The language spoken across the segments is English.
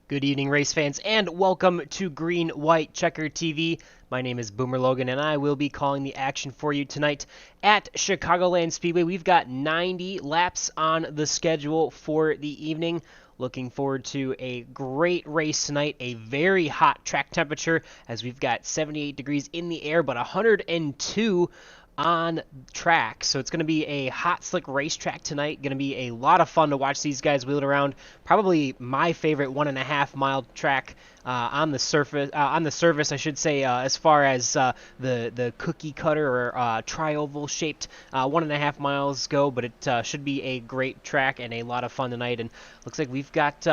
Good evening, race fans, and welcome to Green White Checker TV. My name is Boomer Logan, and I will be calling the action for you tonight at Chicagoland Speedway. We've got 90 laps on the schedule for the evening. Looking forward to a great race tonight, a very hot track temperature as we've got 78 degrees in the air, but 102 on track. So it's going to be a hot, slick racetrack tonight. Going to be a lot of fun to watch these guys wheel it around. Probably my favorite 1.5 mile track on the surface, on the service, I should say, as far as the cookie cutter or tri-oval shaped 1.5 miles go. But it should be a great track and a lot of fun tonight. And looks like we've got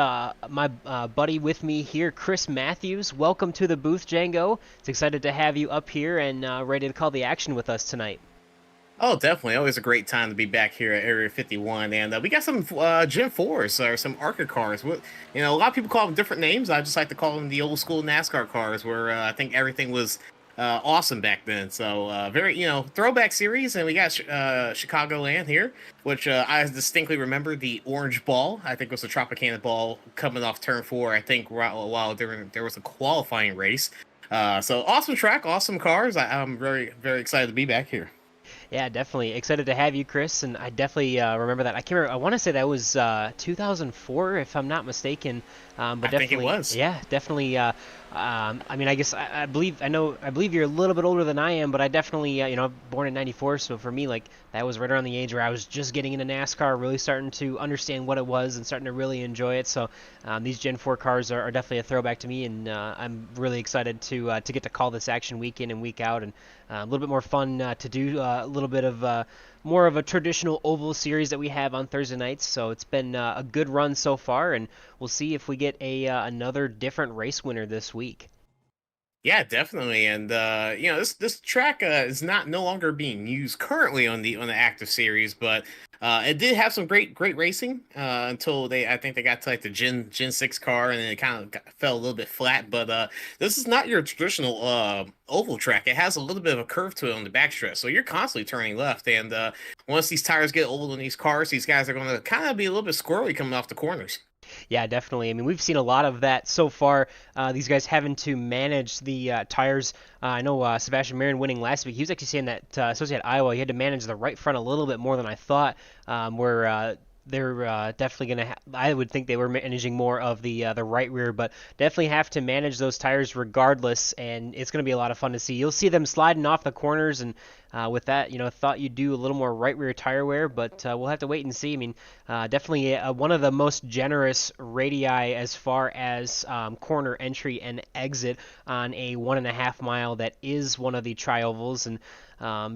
my buddy with me here, Chris Matthews. Welcome to the booth, Django. It's excited to have you up here and ready to call the action with us tonight. Oh, definitely. Always a great time to be back here at Area 51. And we got some Gen 4s or some ARCA cars. A lot of people call them different names. I just like to call them the old school NASCAR cars where I think everything was awesome back then. So very, throwback series. And we got Chicagoland here, which I distinctly remember the orange ball. I think it was a Tropicana ball coming off turn 4, I think, while there was a qualifying race. So awesome track, awesome cars. I'm very, very excited to be back here. Yeah, definitely excited to have you, Chris. And I definitely remember that. I can't remember. I want to say that was 2004, if I'm not mistaken. But I think it definitely, was. yeah, definitely. I mean, I guess I believe I believe you're a little bit older than I am, but I definitely, born in '94. So for me, like that was right around the age where I was just getting into NASCAR, really starting to understand what it was and starting to really enjoy it. So these Gen 4 cars are definitely a throwback to me, and I'm really excited to get to call this action week in and week out, and a little bit more fun to do a little bit of more of a traditional oval series that we have on Thursday nights. So it's been a good run so far, and we'll see if we get a another different race winner this week. Yeah, definitely. And this track is not no longer being used currently on the active series, but it did have some great racing until I think they got to like the Gen 6 car, and then it kind of fell a little bit flat. But this is not your traditional oval track. It has a little bit of a curve to it on the backstretch, so you're constantly turning left. And once these tires get old on these cars, these guys are going to kind of be a little bit squirrely coming off the corners. Yeah, definitely. I mean, we've seen a lot of that so far. These guys having to manage the tires. I know Sebastian Marin winning last week. He was actually saying that, especially at Iowa, he had to manage the right front a little bit more than I thought. Where they're definitely going to. I would think they were managing more of the right rear, but definitely have to manage those tires regardless. And it's going to be a lot of fun to see. You'll see them sliding off the corners, and with that, thought you'd do a little more right rear tire wear, but we'll have to wait and see. I mean, definitely one of the most generous radii as far as corner entry and exit on a 1.5 mile that is one of the tri-ovals, and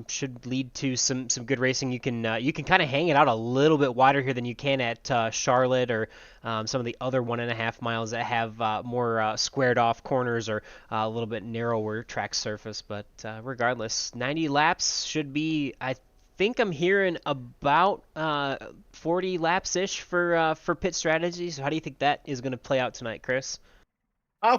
should lead to some good racing. You can kind of hang it out a little bit wider here than you can at Charlotte or some of the other 1.5 miles that have more squared off corners or a little bit narrower track surface. But regardless, 90 laps should be, I think I'm hearing about 40 laps ish for pit strategy. So how do you think that is going to play out tonight, Chris?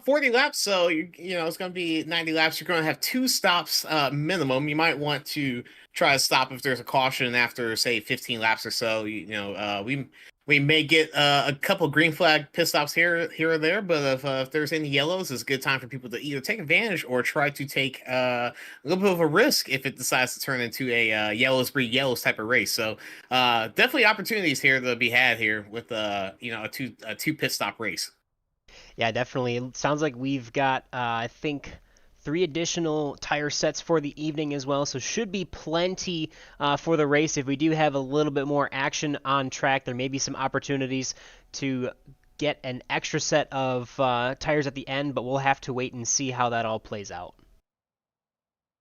40 laps, so it's going to be 90 laps. You're going to have two stops minimum. You might want to try to stop if there's a caution after, say, 15 laps or so. We may get a couple green flag pit stops here or there, but if there's any yellows, it's a good time for people to either take advantage or try to take a little bit of a risk if it decides to turn into a yellows breed yellows type of race. So definitely opportunities here to be had here with a two pit stop race. Yeah, definitely. It sounds like we've got, I think, three additional tire sets for the evening as well. So should be plenty for the race. If we do have a little bit more action on track, there may be some opportunities to get an extra set of tires at the end, but we'll have to wait and see how that all plays out.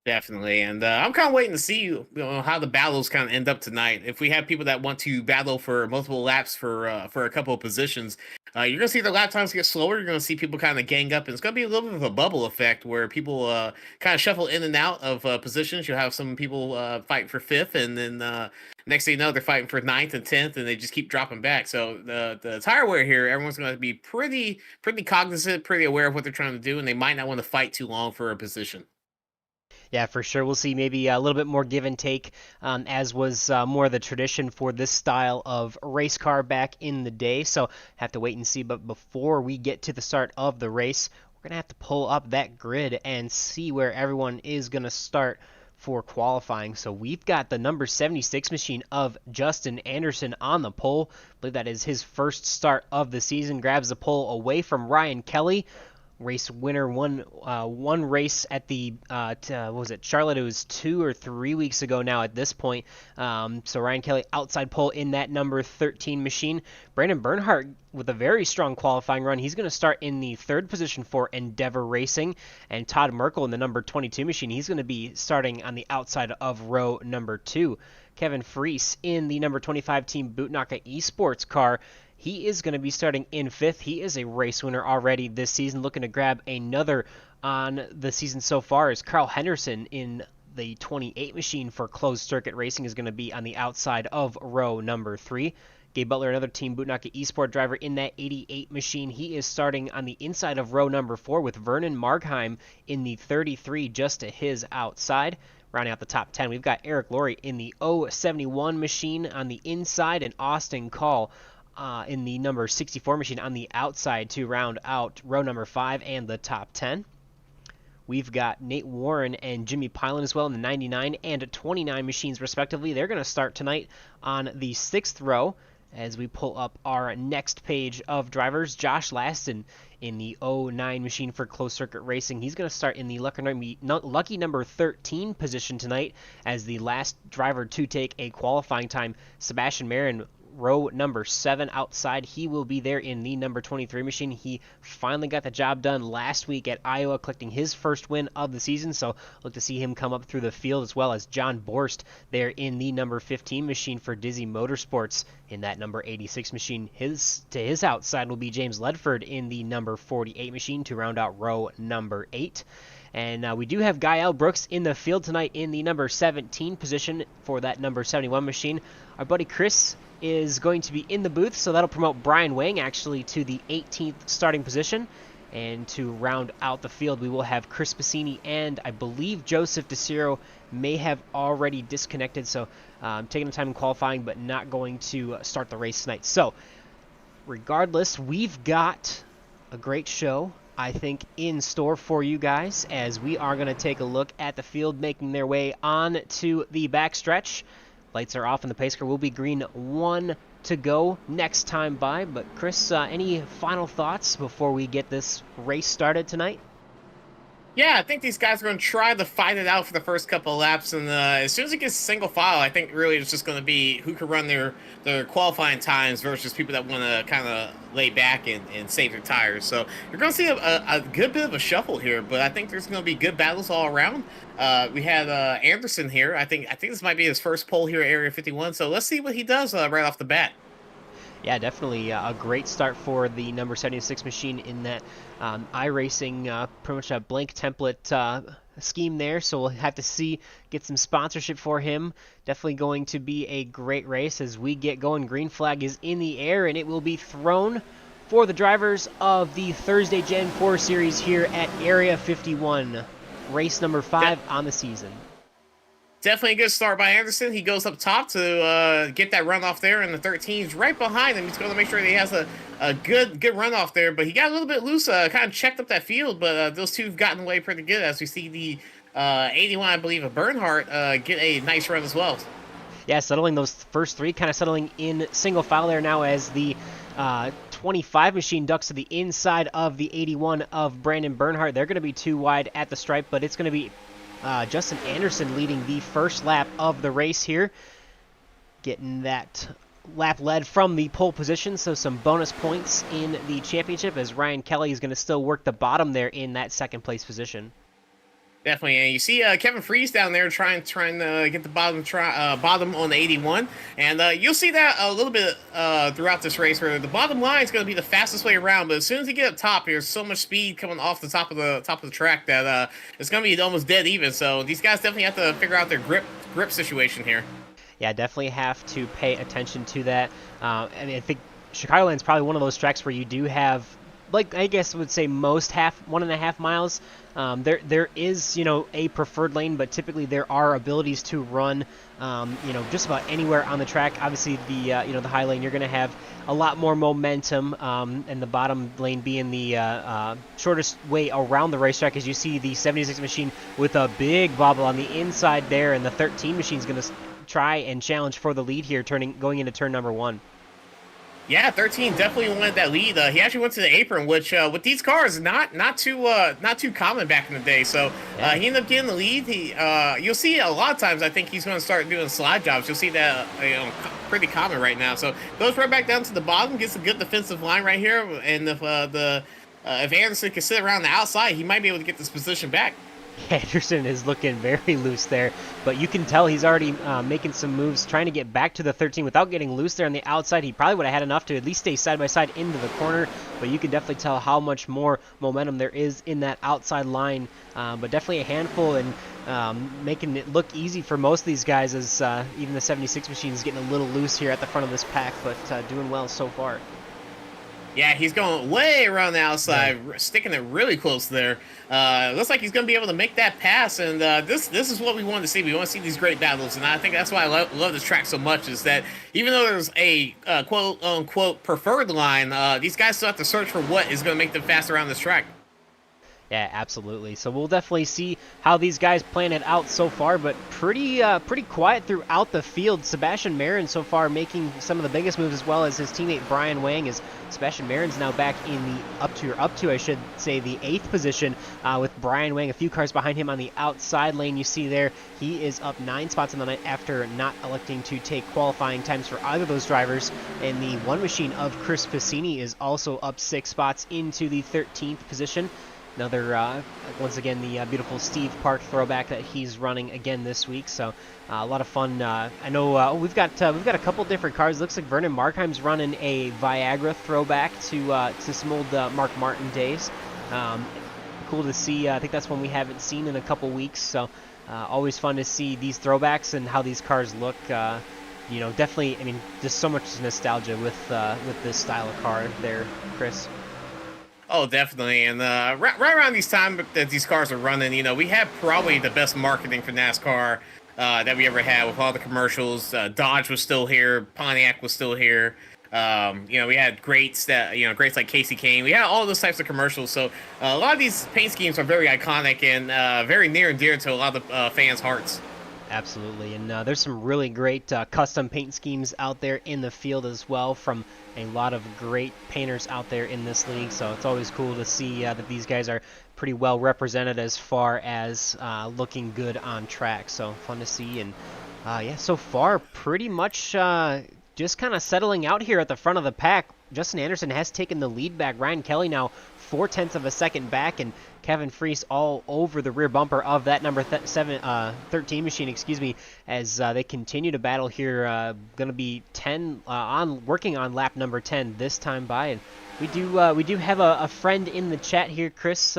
Definitely, and I'm kind of waiting to see how the battles kind of end up tonight. If we have people that want to battle for multiple laps for a couple of positions, you're gonna see the lap times get slower. You're gonna see people kind of gang up, and it's gonna be a little bit of a bubble effect where people kind of shuffle in and out of positions. You'll have some people fight for fifth, and then next thing you know, they're fighting for ninth and 10th, and they just keep dropping back. So the tire wear here, everyone's gonna be pretty cognizant, pretty aware of what they're trying to do, and they might not want to fight too long for a position. Yeah, for sure. We'll see maybe a little bit more give and take, as was more the tradition for this style of race car back in the day. So have to wait and see. But before we get to the start of the race, we're gonna have to pull up that grid and see where everyone is gonna start for qualifying. So we've got the number 76 machine of Justin Anderson on the pole. I believe that is his first start of the season. Grabs the pole away from Ryan Kelly. Race winner one race at the what was it, Charlotte? It was 2 or 3 weeks ago now at this point. So Ryan Kelly outside pole in that number 13 machine. Brandon Bernhardt with a very strong qualifying run. He's going to start in the third position for Endeavor Racing, and Todd Merkel in the number 22 machine. He's going to be starting on the outside of row number 2. Kevin Freese in the number 25 Team Bootnaka Esports car. He is going to be starting in 5th. He is a race winner already this season. Looking to grab another on the season so far is Carl Henderson in the 28 machine for closed circuit racing, is going to be on the outside of row number 3. Gabe Butler, another Team Bootnaka Esport driver in that 88 machine. He is starting on the inside of row number 4 with Vernon Markheim in the 33 just to his outside. Rounding out the top 10, we've got Eric Laurie in the 071 machine on the inside, and Austin Call in the number 64 machine on the outside to round out row number 5 and the top 10. We've got Nate Warren and Jimmy Pilon as well in the 99 and 29 machines respectively. They're going to start tonight on the 6th row as we pull up our next page of drivers. Josh Laston in the 09 machine for closed circuit racing. He's going to start in the lucky number 13 position tonight as the last driver to take a qualifying time. Sebastian Marin, row number 7 outside. He will be there in the number 23 machine. He finally got the job done last week at Iowa, collecting his first win of the season, so look to see him come up through the field, as well as John Borst there in the number 15 machine for Dizzy Motorsports in that number 86 machine. To his outside will be James Ledford in the number 48 machine to round out row number 8. And we do have Gael Brooks in the field tonight in the number 17 position for that number 71 machine. Our buddy Chris is going to be in the booth, so that'll promote Brian Wang actually to the 18th starting position. And to round out the field, we will have Chris Bassini, and I believe Joseph DeCiro may have already disconnected, so taking the time in qualifying, but not going to start the race tonight. So regardless, we've got a great show, I think, in store for you guys, as we are going to take a look at the field making their way on to the backstretch. Lights are off and the pace car will be green. 1 to go next time by. But Chris, any final thoughts before we get this race started tonight? Yeah, I think these guys are going to try to fight it out for the first couple of laps, and as soon as it gets single file, I think really it's just going to be who can run their qualifying times versus people that want to kind of lay back and save their tires. So you're going to see a good bit of a shuffle here, but I think there's going to be good battles all around. We had Anderson here. I think this might be his first pole here at Area 51, so let's see what he does right off the bat. Yeah, definitely a great start for the number 76 machine in that iRacing, pretty much a blank template scheme there, so we'll have to get some sponsorship for him. Definitely going to be a great race as we get going. Green flag is in the air, and it will be thrown for the drivers of the Thursday Gen 4 series here at Area 51, race number 5 on the season. Definitely a good start by Anderson. He goes up top to get that runoff there, and the 13's right behind him. He's going to make sure that he has a good runoff there, but he got a little bit loose, kind of checked up that field, but those two have gotten away pretty good as we see the 81, I believe, of Bernhardt get a nice run as well. Yeah, settling those first 3, kind of settling in single file there now as the 25 machine ducks to the inside of the 81 of Brandon Bernhardt. They're going to be too wide at the stripe, but it's going to be Justin Anderson leading the first lap of the race here, getting that lap led from the pole position, so some bonus points in the championship as Ryan Kelly is going to still work the bottom there in that second place position. Definitely, and you see Kevin Freese down there trying to get the bottom on the 81, and you'll see that a little bit throughout this race, where the bottom line is going to be the fastest way around. But as soon as you get up top, there's so much speed coming off the top of the track that it's going to be almost dead even. So these guys definitely have to figure out their grip situation here. Yeah, definitely have to pay attention to that. I think Chicagoland is probably one of those tracks where you do have like I guess would say most 1.5 miles. There is a preferred lane, but typically there are abilities to run just about anywhere on the track. Obviously the high lane you're going to have a lot more momentum, and the bottom lane being the shortest way around the racetrack. As you see the 76 machine with a big bobble on the inside there, and the 13 machine is going to try and challenge for the lead here, going into turn number 1. Yeah, 13 definitely wanted that lead. He actually went to the apron, which with these cars not too common back in the day. So Yeah. he ended up getting the lead. You'll see a lot of times. I think he's going to start doing slide jobs. You'll see that pretty common right now. So goes right back down to the bottom, gets a good defensive line right here, and if Anderson can sit around the outside, he might be able to get this position back. Anderson is looking very loose there, but you can tell he's already making some moves, trying to get back to the 13 without getting loose there on the outside. He probably would have had enough to at least stay side by side into the corner, but you can definitely tell how much more momentum there is in that outside line. But definitely a handful, and making it look easy for most of these guys, as even the 76 machine is getting a little loose here at the front of this pack, but doing well so far. Yeah, he's going way around the outside, sticking it really close there. Looks like he's going to be able to make that pass, and this is what we want to see. We want to see these great battles, and I think that's why I love this track so much, is that even though there's a quote-unquote preferred line, these guys still have to search for what is going to make them fast around this track. Yeah, absolutely. So we'll definitely see how these guys plan it out so far, but pretty quiet throughout the field. Sebastian Marin so far making some of the biggest moves, as well as his teammate Brian Wang, as Sebastian Marin's now back in the up to I should say the 8th position, with Brian Wang a few cars behind him on the outside lane. You see there he is up 9 spots in the night after not electing to take qualifying times for either of those drivers, and the one machine of Chris Piscini is also up 6 spots into the 13th position. Another, once again, the beautiful Steve Park throwback that he's running again this week. So a lot of fun. I know we've got a couple different cars. Looks like Vernon Markheim's running a Viagra throwback to some old Mark Martin days. Cool to see. I think that's one we haven't seen in a couple weeks. So always fun to see these throwbacks and how these cars look. Definitely. I mean, just so much nostalgia with this style of car there, Chris. Oh, definitely. And right around these time that these cars are running, we had probably the best marketing for NASCAR that we ever had, with all the commercials. Dodge was still here. Pontiac was still here. We had greats like Casey Kane. We had all those types of commercials. So a lot of these paint schemes are very iconic and very near and dear to a lot of fans' hearts. Absolutely, and there's some really great custom paint schemes out there in the field as well, from a lot of great painters out there in this league. So it's always cool to see that these guys are pretty well represented as far as looking good on track. So fun to see, and yeah, so far pretty much just kind of settling out here at the front of the pack. Justin Anderson has taken the lead back. Ryan Kelly now 0.4 of a second back, and Kevin Freese all over the rear bumper of that number 13 machine, as they continue to battle here. Going to be 10 working on lap number 10 this time by, and we do have a friend in the chat here, Chris.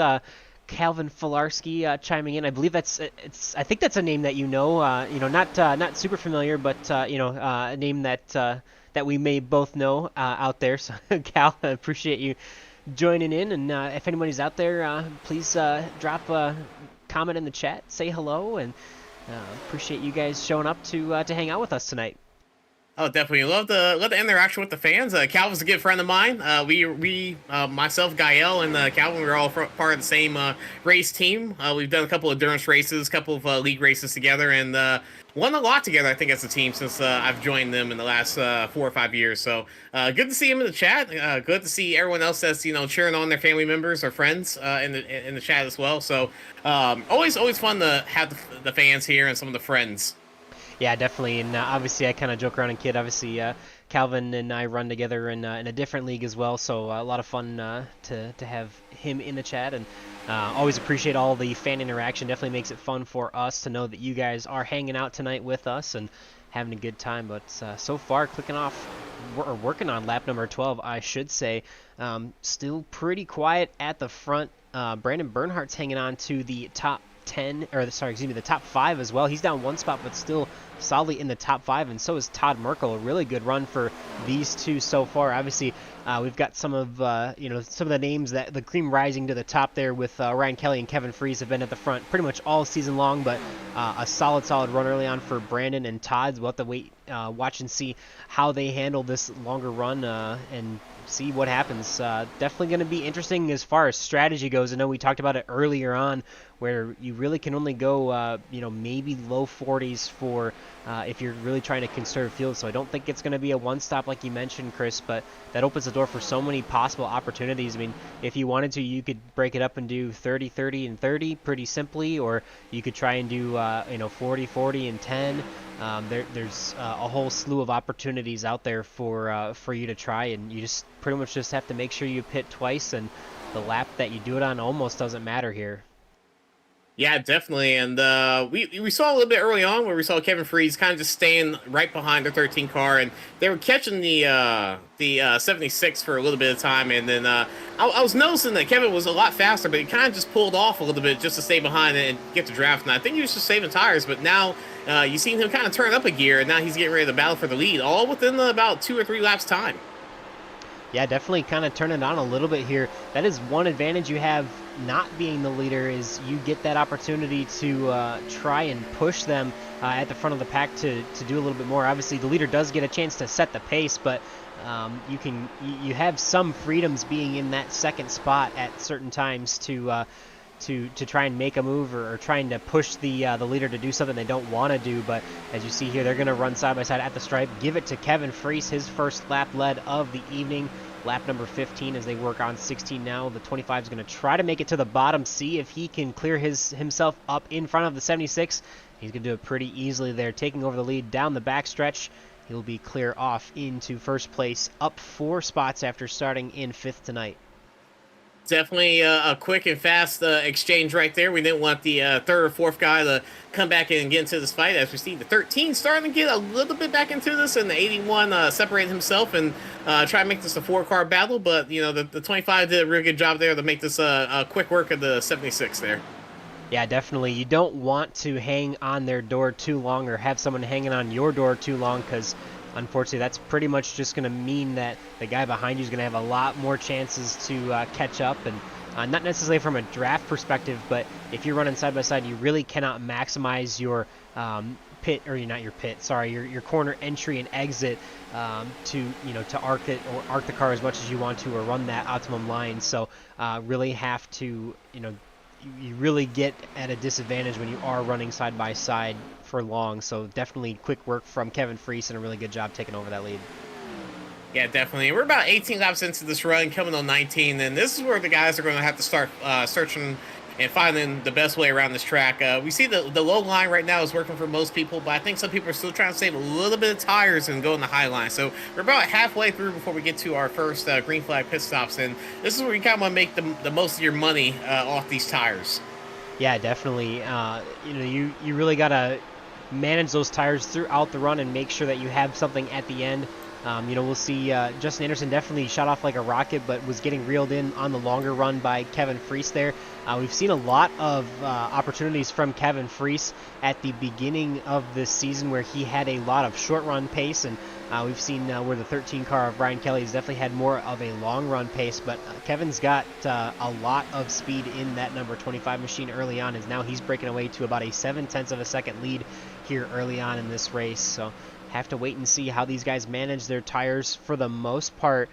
Calvin Filarski chiming in. I believe I think that's a name that not super familiar, but a name that we may both know out there. So Cal, I appreciate you joining in, and if anybody's out there, please drop a comment in the chat, say hello, and appreciate you guys showing up to hang out with us tonight. Oh, definitely love the interaction with the fans. Calvin's a good friend of mine. We myself, Gael, and Calvin, we're all part of the same race team. We've done a couple of endurance races, a couple of league races together, and won a lot together, I think, as a team since I've joined them in the last 4 or 5 years. So good to see him in the chat. Good to see everyone else that's cheering on their family members or friends in the chat as well. So always fun to have the fans here and some of the friends. Yeah, definitely, and obviously I kind of joke around and kid. Obviously, Calvin and I run together in a different league as well, so a lot of fun to have him in the chat, and always appreciate all the fan interaction. Definitely makes it fun for us to know that you guys are hanging out tonight with us and having a good time. But so far, working on lap number 12, I should say, still pretty quiet at the front. Brandon Bernhardt's hanging on to the top 10, or the top 5 as well. He's down 1 spot, but still solidly in the top 5, and so is Todd Merkel. A really good run for these two so far. Obviously, we've got some of some of the names that the cream rising to the top there with Ryan Kelly and Kevin Freese have been at the front pretty much all season long, but a solid run early on for Brandon and Todd. We'll have to wait, watch and see how they handle this longer run and see what happens. Definitely going to be interesting as far as strategy goes. I know we talked about it earlier on, where you really can only go, maybe low 40s for if you're really trying to conserve fuel. So I don't think it's going to be a one-stop like you mentioned, Chris, but that opens the door for so many possible opportunities. I mean, if you wanted to, you could break it up and do 30, 30, and 30 pretty simply, or you could try and do, 40, 40, and 10. There's a whole slew of opportunities out there for you to try, and you just pretty much just have to make sure you pit twice, and the lap that you do it on almost doesn't matter here. Yeah, definitely. And we saw a little bit early on where we saw Kevin Freese kind of just staying right behind the 13 car, and they were catching the 76 for a little bit of time. And then I was noticing that Kevin was a lot faster, but he kind of just pulled off a little bit just to stay behind and get the draft. And I think he was just saving tires, but now you've seen him kind of turn up a gear, and now he's getting ready to battle for the lead, all within about 2 or 3 laps time. Yeah, definitely kind of turn it on a little bit here. That is one advantage you have not being the leader, is you get that opportunity to try and push them at the front of the pack to do a little bit more. Obviously, the leader does get a chance to set the pace, but you have some freedoms being in that second spot at certain times to try and make a move or trying to push the leader to do something they don't want to do. But as you see here, they're going to run side by side at the stripe. Give it to Kevin Freese, his first lap led of the evening. Lap number 15 as they work on 16 now. The 25 is going to try to make it to the bottom, see if he can clear himself up in front of the 76. He's going to do it pretty easily there, taking over the lead down the backstretch. He'll be clear off into first place, up 4 spots after starting in 5th tonight. Definitely a quick and fast exchange right there. We didn't want the 3rd or 4th guy to come back in and get into this fight. As we see the 13 starting to get a little bit back into this, and the 81 separated himself and try to make this a 4-car battle. But, the 25 did a really good job there to make this a quick work of the 76 there. Yeah, definitely. You don't want to hang on their door too long or have someone hanging on your door too long, because unfortunately, that's pretty much just going to mean that the guy behind you is going to have a lot more chances to catch up. And not necessarily from a draft perspective, but if you're running side by side, you really cannot maximize your your corner entry and exit to arc it or arc the car as much as you want to, or run that optimum line. So really have to, you really get at a disadvantage when you are running side by side for long. So definitely quick work from Kevin Freese and a really good job taking over that lead. Yeah, definitely. We're about 18 laps into this run, coming on 19, and this is where the guys are going to have to start searching and finding the best way around this track. We see the low line right now is working for most people, but I think some people are still trying to save a little bit of tires and go in the high line. So we're about halfway through before we get to our first green flag pit stops, and this is where you kind of want to make the most of your money off these tires. Yeah, definitely. You really got to manage those tires throughout the run and make sure that you have something at the end. We'll see Justin Anderson definitely shot off like a rocket, but was getting reeled in on the longer run by Kevin Freese there. We've seen a lot of opportunities from Kevin Freese at the beginning of this season where he had a lot of short run pace, and we've seen where the 13 car of Brian Kelly has definitely had more of a long run pace, but Kevin's got a lot of speed in that number 25 machine early on, as now he's breaking away to about a 0.7 of a second lead here early on in this race. So have to wait and see how these guys manage their tires. For the most part,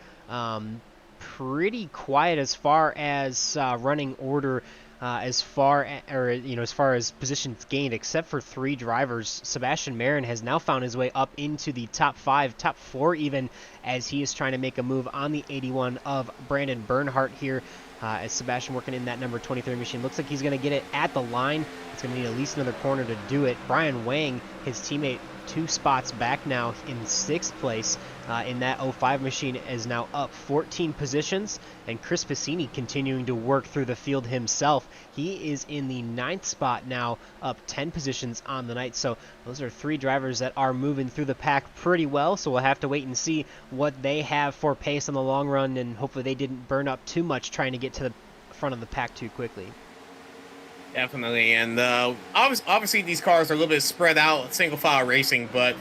pretty quiet as far as running order, as far as positions gained, except for 3 drivers. Sebastian Marin has now found his way up into the top 5, top 4 even, as he is trying to make a move on the 81 of Brandon Bernhardt here. As Sebastian working in that number 23 machine. Looks like he's going to get it at the line. It's going to need at least another corner to do it. Brian Wang, his teammate, 2 spots back now in 6th place in that 05 machine, is now up 14 positions. And Chris Piscini continuing to work through the field himself. He is in the 9th spot now, up 10 positions on the night. So those are 3 drivers that are moving through the pack pretty well. So we'll have to wait and see what they have for pace on the long run, and hopefully they didn't burn up too much trying to get to the front of the pack too quickly. Definitely, and obviously these cars are a little bit spread out, single file racing, but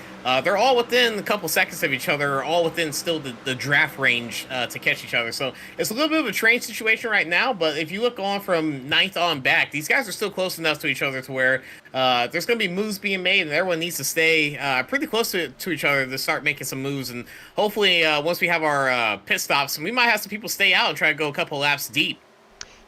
they're all within a couple seconds of each other, all within still the draft range to catch each other. So it's a little bit of a train situation right now, but if you look on from ninth on back, these guys are still close enough to each other to where there's going to be moves being made, and everyone needs to stay pretty close to each other to start making some moves. And hopefully, once we have our pit stops, we might have some people stay out and try to go a couple laps deep.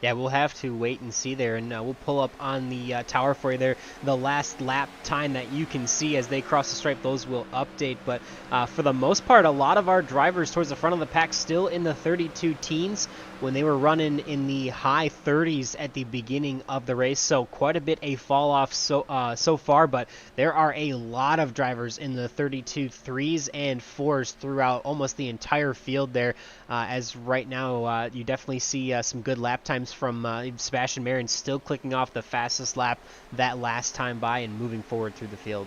Yeah, we'll have to wait and see there, and we'll pull up on the tower for you there. The last lap time that you can see as they cross the stripe, those will update. But for the most part, a lot of our drivers towards the front of the pack still in the 32 teens when they were running in the high 30s at the beginning of the race. So quite a bit a fall off so far, but there are a lot of drivers in the 32 threes and fours throughout almost the entire field there. As right now, you definitely see some good lap times from Sebastian Marin still clicking off the fastest lap that last time by and moving forward through the field.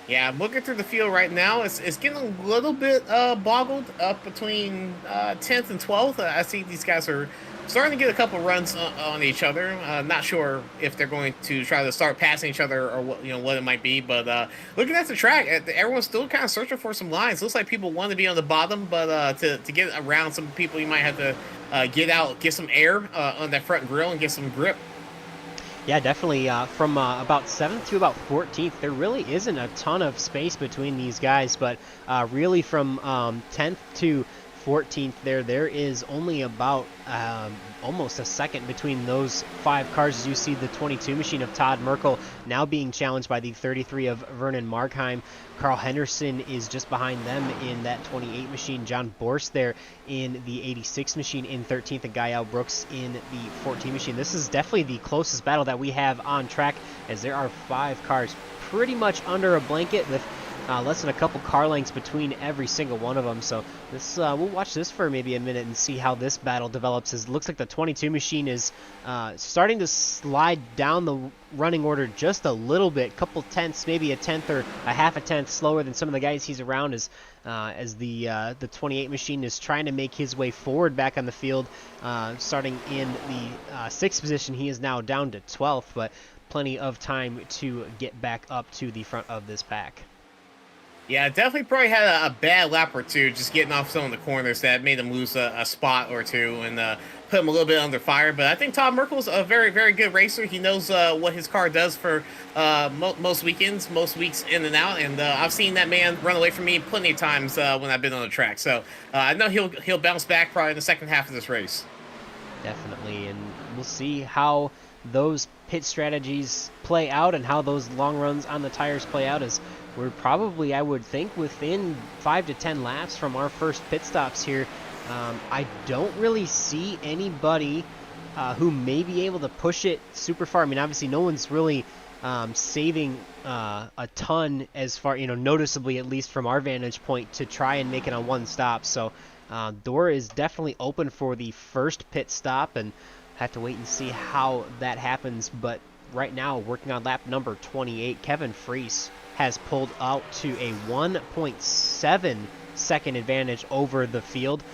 Yeah, I'm looking through the field right now. It's getting a little bit boggled up between 10th and 12th. I see these guys are starting to get a couple runs on each other. Not sure if they're going to try to start passing each other or what it might be. But looking at the track, everyone's still kind of searching for some lines. Looks like people want to be on the bottom, but to get around some people, you might have to get out, get some air on that front grille and get some grip. Yeah, definitely. From about 7th to about 14th, there really isn't a ton of space between these guys, but really from 10th to 14th there is only about almost a second between those 5 cars. As you see the 22 machine of Todd Merkel now being challenged by the 33 of Vernon Markheim. Carl Henderson is just behind them in that 28 machine. John Borst there in the 86 machine in 13th, and Gael Brooks in the 14 machine. This is definitely the closest battle that we have on track, as there are 5 cars pretty much under a blanket with less than a couple car lengths between every single one of them. So this we'll watch this for maybe a minute and see how this battle develops. As it looks like the 22 machine is starting to slide down the running order just a little bit, couple tenths, maybe a tenth or a half a tenth slower than some of the guys he's around, as the 28 machine is trying to make his way forward back on the field. Starting in the 6th position, he is now down to 12th, but plenty of time to get back up to the front of this pack. Yeah, definitely probably had a bad lap or two just getting off some of the corners that made him lose a spot or two and put him a little bit under fire. But I think Todd Merkel's a very, very good racer. He knows what his car does for most weekends, most weeks in and out. And I've seen that man run away from me plenty of times when I've been on the track. So I know he'll bounce back probably in the second half of this race. Definitely, and we'll see how those pit strategies play out and how those long runs on the tires play out, as we're probably, I would think, within 5 to 10 laps from our first pit stops here. I don't really see anybody who may be able to push it super far. I mean, obviously no one's really saving a ton as far, noticeably, at least from our vantage point, to try and make it on one stop. So door is definitely open for the first pit stop, and have to wait and see how that happens. But right now, working on lap number 28, Kevin Freese has pulled out to a 1.7 second advantage over the field.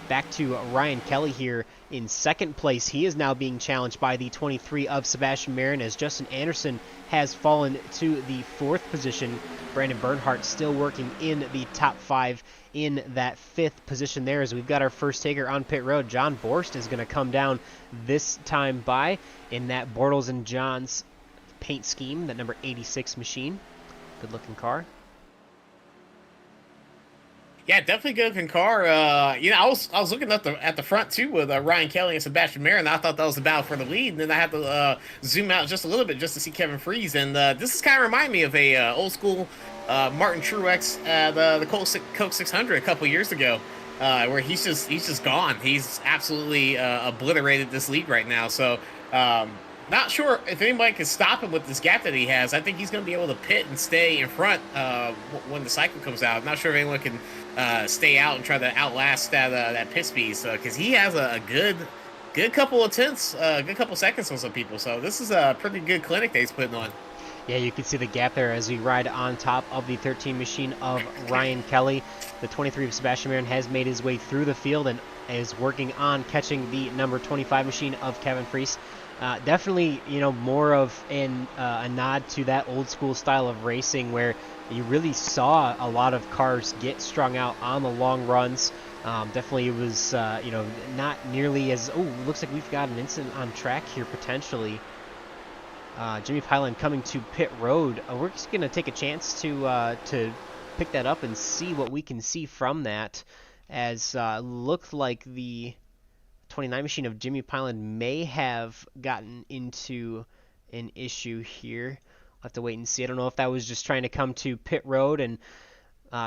Back to Ryan Kelly here in 2nd place. He is now being challenged by the 23 of Sebastian Marin, as Justin Anderson has fallen to the 4th position. Brandon Bernhardt still working in the top 5 in that 5th position there, as we've got our first taker on pit road. John Borst is going to come down this time by in that Bortles and Johns paint scheme, that number 86 machine. Good looking car. Yeah, definitely good looking car. I was looking at the front too with Ryan Kelly and Sebastian Marin. I thought that was the battle for the lead, and then I had to zoom out just a little bit just to see Kevin Freese. And this is kind of remind me of a old school Martin Truex at the Coke 600 a couple years ago, where he's just gone. He's absolutely obliterated this lead right now. So not sure if anybody can stop him with this gap that he has. I think he's going to be able to pit and stay in front when the cycle comes out. I'm not sure if anyone can stay out and try to outlast that pit speed, because he has a good couple of tenths, good couple seconds on some people. So this is a pretty good clinic that he's putting on. Yeah, you can see the gap there as we ride on top of the 13 machine of Ryan Kelly. The 23 of Sebastian Marin has made his way through the field and is working on catching the number 25 machine of Kevin Freese. Definitely, more of a nod to that old school style of racing where you really saw a lot of cars get strung out on the long runs. Definitely, it was not nearly as. Oh, looks like we've got an incident on track here potentially. Jimmy Pyland coming to pit road. We're just gonna take a chance to pick that up and see what we can see from that, as looked like the 29 machine of Jimmy Pyland may have gotten into an issue here. We'll have to wait and see. I don't know if that was just trying to come to pit road and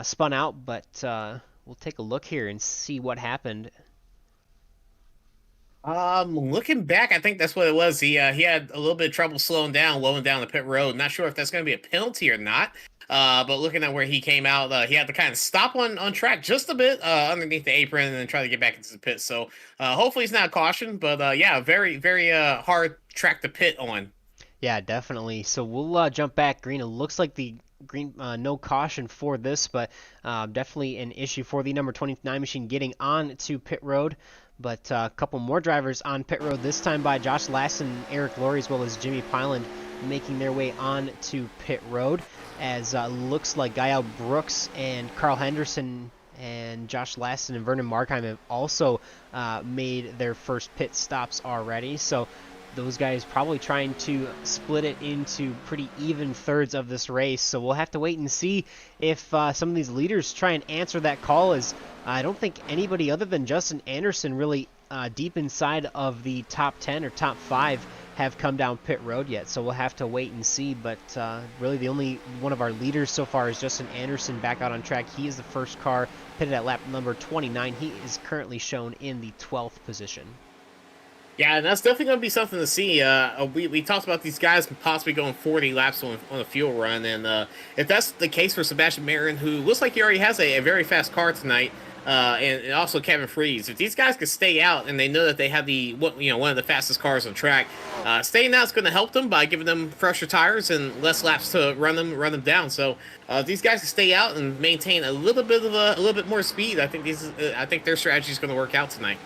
spun out, but we'll take a look here and see what happened. Looking back, I think that's what it was. He had a little bit of trouble slowing down, lowing down the pit road. Not sure if that's going to be a penalty or not. But looking at where he came out, he had to kind of stop on track just a bit underneath the apron and then try to get back into the pit. So hopefully it's not a caution. But yeah, very very hard track to pit on. Yeah, definitely. So we'll jump back green. It looks like the green no caution for this, but definitely an issue for the number 29 machine getting on to pit road. But a couple more drivers on pit road, this time by Josh Lassen, Eric Laurie, as well as Jimmy Pyland, making their way on to pit road, as looks like Gael Brooks and Carl Henderson and Josh Lassen and Vernon Markheim have also made their first pit stops already. So those guys probably trying to split it into pretty even thirds of this race. So we'll have to wait and see if some of these leaders try and answer that call, as I don't think anybody other than Justin Anderson really deep inside of the top 10 or top 5 have come down pit road yet. So we'll have to wait and see. But really the only one of our leaders so far is Justin Anderson back out on track. He is the first car pitted at lap number 29. He is currently shown in the 12th position. Yeah, and that's definitely going to be something to see. We talked about these guys possibly going 40 laps on a fuel run, and if that's the case for Sebastian Marin, who looks like he already has a very fast car tonight, and also Kevin Freese, if these guys could stay out and they know that they have one of the fastest cars on track, staying out is going to help them by giving them fresher tires and less laps to run them down. So if these guys can stay out and maintain a little bit more speed, I think their strategy is going to work out tonight.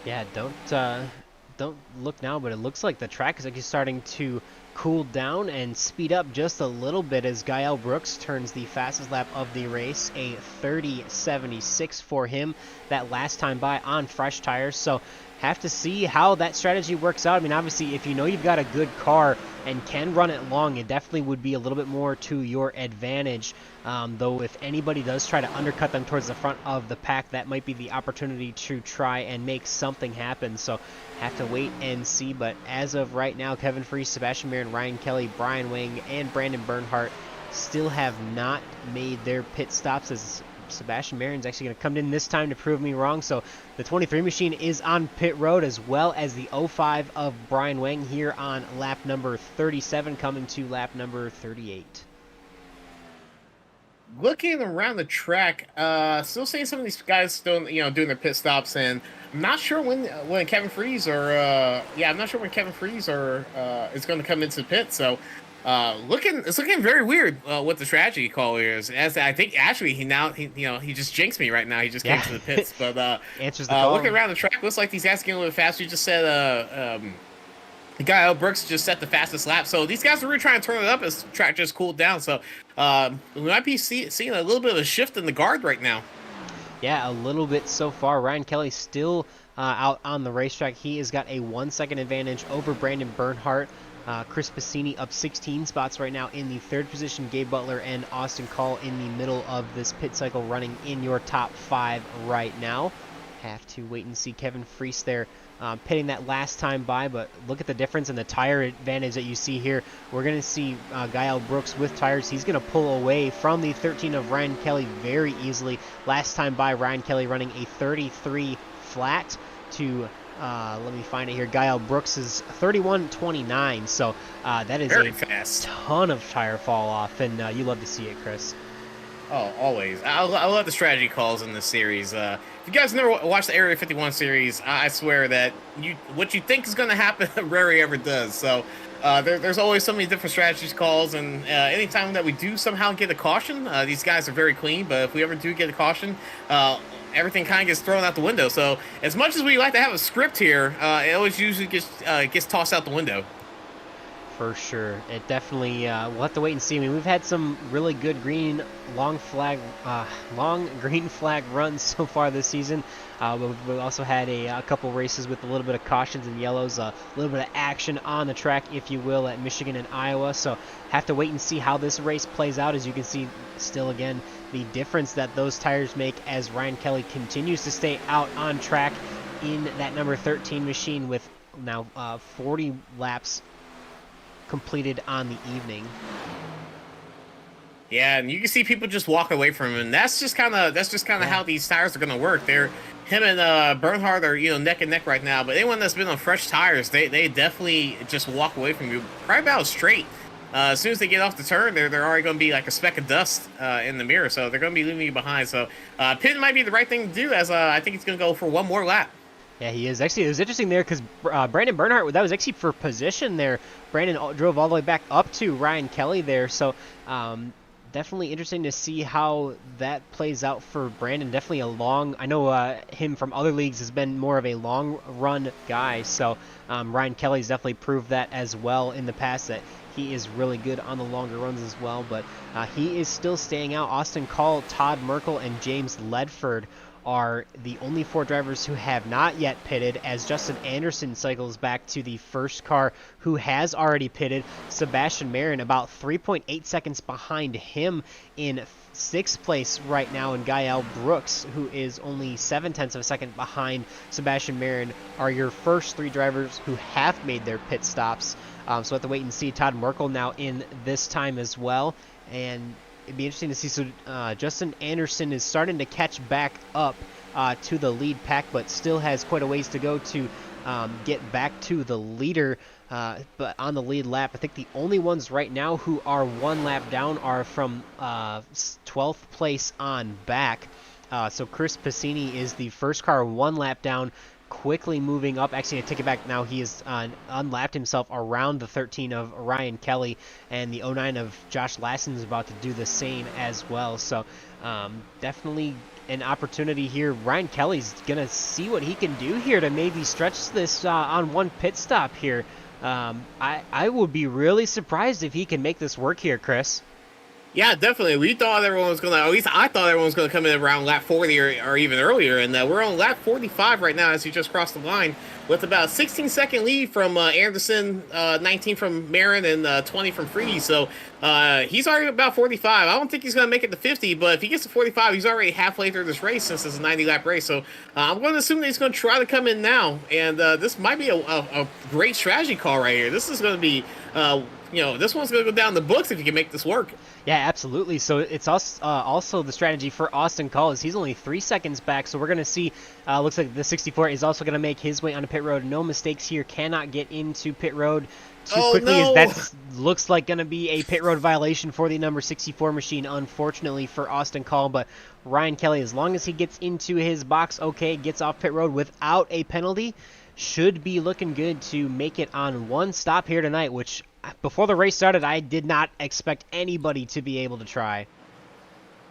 Yeah, don't look now, but it looks like the track is actually starting to cool down and speed up just a little bit as Gael Brooks turns the fastest lap of the race, a 30.76 for him that last time by on fresh tires. So have to see how that strategy works out. I mean, obviously, if you know you've got a good car and can run it long, it definitely would be a little bit more to your advantage. Though if anybody does try to undercut them towards the front of the pack, that might be the opportunity to try and make something happen. So have to wait and see. But as of right now, Kevin Freese, Sebastian Marin, Ryan Kelly, Brian Wang, and Brandon Bernhardt still have not made their pit stops, as Sebastian Marin's actually going to come in this time to prove me wrong. So the 23 machine is on pit road, as well as the 05 of Brian Wang here on lap number 37, coming to lap number 38. Looking around the track, still seeing some of these guys still, doing their pit stops, and I'm not sure when Kevin Freese I'm not sure when Kevin Freese is going to come into the pit. So, it's looking very weird what the strategy call is. As I think actually he just jinxed me right now. He just came to the pits, but answers the call. Looking around the track, looks like these guys getting a little bit faster. You just said Gael Brooks just set the fastest lap. So these guys are really trying to turn it up as the track just cooled down. So we might be seeing a little bit of a shift in the guard right now. Yeah, a little bit so far. Ryan Kelly still out on the racetrack. He has got a 1 second advantage over Brandon Bernhardt. Chris Passini up 16 spots right now in the 3rd position. Gabe Butler and Austin Call in the middle of this pit cycle, running in your top 5 right now. Have to wait and see Kevin Freese there pitting that last time by, but look at the difference in the tire advantage that you see here. We're going to see Gael Brooks with tires. He's going to pull away from the 13 of Ryan Kelly very easily. Last time by, Ryan Kelly running a 33 flat to, let me find it here, Gael Brooks is 31.29. So that is very a fast. Ton of tire fall off, and you love to see it, Chris. Oh, always. I love the strategy calls in this series. If you guys never watched the Area 51 series, I swear that what you think is going to happen rarely ever does. So there's always so many different strategies calls, and anytime that we do somehow get a caution, these guys are very clean. But if we ever do get a caution, everything kind of gets thrown out the window. So as much as we like to have a script here, it always usually gets tossed out the window. For sure. It definitely, we'll have to wait and see. I mean, we've had some really good long green flag runs so far this season. But we've also had a couple races with a little bit of cautions and yellows, a little bit of action on the track, if you will, at Michigan and Iowa. So have to wait and see how this race plays out. As you can see, still again, the difference that those tires make as Ryan Kelly continues to stay out on track in that number 13 machine with now 40 laps completed on the evening. Yeah, and you can see people just walk away from him, and that's just kind of how these tires are going to work. Him and Bernhard are neck and neck right now, but anyone that's been on fresh tires, they definitely just walk away from you probably about straight. As soon as they get off the turn, they're already going to be like a speck of dust in the mirror, so they're going to be leaving you behind. So pit might be the right thing to do, as I think he's going to go for one more lap. Yeah, he is. Actually, it was interesting there because Brandon Bernhardt, that was actually for position there. Brandon drove all the way back up to Ryan Kelly there. So definitely interesting to see how that plays out for Brandon. Definitely I know him from other leagues has been more of a long run guy. So Ryan Kelly's definitely proved that as well in the past, that he is really good on the longer runs as well. But he is still staying out. Austin Call, Todd Merkel, and James Ledford are the only 4 drivers who have not yet pitted, as Justin Anderson cycles back to the first car who has already pitted. Sebastian Marin about 3.8 seconds behind him in 6th place right now, and Gael Brooks, who is only 0.7 of a second behind Sebastian Marin, are your first 3 drivers who have made their pit stops. So we'll have to wait and see. Todd Merkel now in this time as well, and it'd be interesting to see. So Justin Anderson is starting to catch back up to the lead pack, but still has quite a ways to go to get back to the leader. But on the lead lap, I think the only ones right now who are 1 lap down are from 12th place on back. So Chris Passini is the first car 1 lap down, quickly moving up. Actually, I take it back now. He has unlapped himself around the 13 of Ryan Kelly, and the 09 of Josh Lassen is about to do the same as well. So definitely an opportunity here. Ryan Kelly's going to see what he can do here to maybe stretch this on 1 pit stop here. I would be really surprised if he can make this work here, Chris. Yeah, definitely. We thought everyone was going to, at least I thought everyone was going to come in around lap 40 or even earlier. And we're on lap 45 right now as you just crossed the line with about a 16-second lead from Anderson, 19 from Marin, and 20 from Freedy. So he's already about 45. I don't think he's going to make it to 50, but if he gets to 45, he's already halfway through this race since it's a 90-lap race. So I'm going to assume that he's going to try to come in now. And this might be a great strategy call right here. This is going to be, this one's going to go down the books if you can make this work. Yeah, absolutely. So it's also the strategy for Austin Call is he's only 3 seconds back. So we're going to see, looks like the 64 is also going to make his way onto pit road. No mistakes here. Cannot get into pit road too quickly, no. as that looks like going to be a pit road violation for the number 64 machine, unfortunately for Austin Call. But Ryan Kelly, as long as he gets into his box, gets off pit road without a penalty, should be looking good to make it on 1 stop here tonight, which before the race started, I did not expect anybody to be able to try.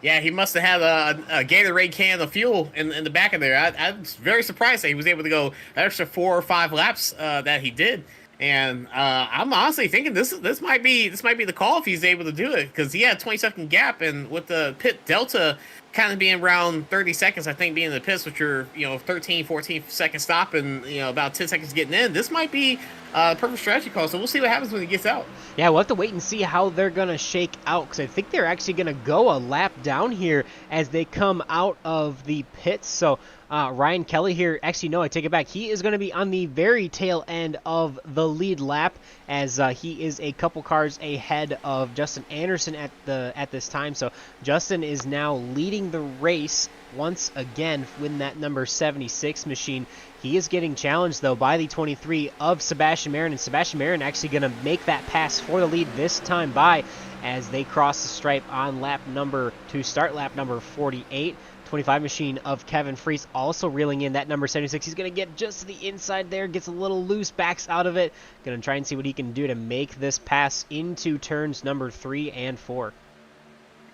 Yeah, he must have had a Gatorade can of fuel in the back of there. I was very surprised that he was able to go an extra 4 or 5 laps that he did. And I'm honestly thinking this might be the call if he's able to do it, because he had a 20-second gap, and with the pit delta kind of being around 30 seconds, I think, being in the pits with your 13, 14 second stop and about 10 seconds getting in, this might be a perfect strategy call. So we'll see what happens when he gets out. Yeah, we'll have to wait and see how they're going to shake out, because I think they're actually going to go a lap down here as they come out of the pits. So Ryan Kelly here, actually, no, I take it back. He is going to be on the very tail end of the lead lap, as he is a couple cars ahead of Justin Anderson at this time. So Justin is now leading the race once again with that number 76 machine. He is getting challenged, though, by the 23 of Sebastian Marin, and Sebastian Marin actually going to make that pass for the lead this time by, as they cross the stripe on start lap number 48. 25 machine of Kevin Freese also reeling in that number 76. He's going to get just to the inside there, gets a little loose, backs out of it. Going to try and see what he can do to make this pass into turns number 3 and 4.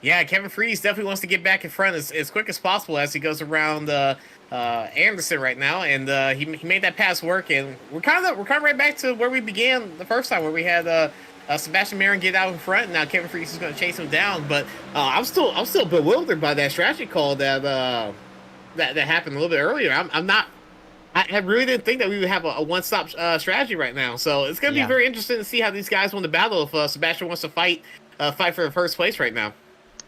Yeah, Kevin Freese definitely wants to get back in front as quick as possible as he goes around Anderson right now, and he made that pass work, and we're kind of right back to where we began the first time, where we had Sebastian Marin get out in front, and now Kevin Freese is going to chase him down. But I'm still bewildered by that strategy call that happened a little bit earlier. I really didn't think that we would have a one-stop strategy right now. So it's going to be very interesting to see how these guys win the battle if Sebastian wants to fight for the first place right now.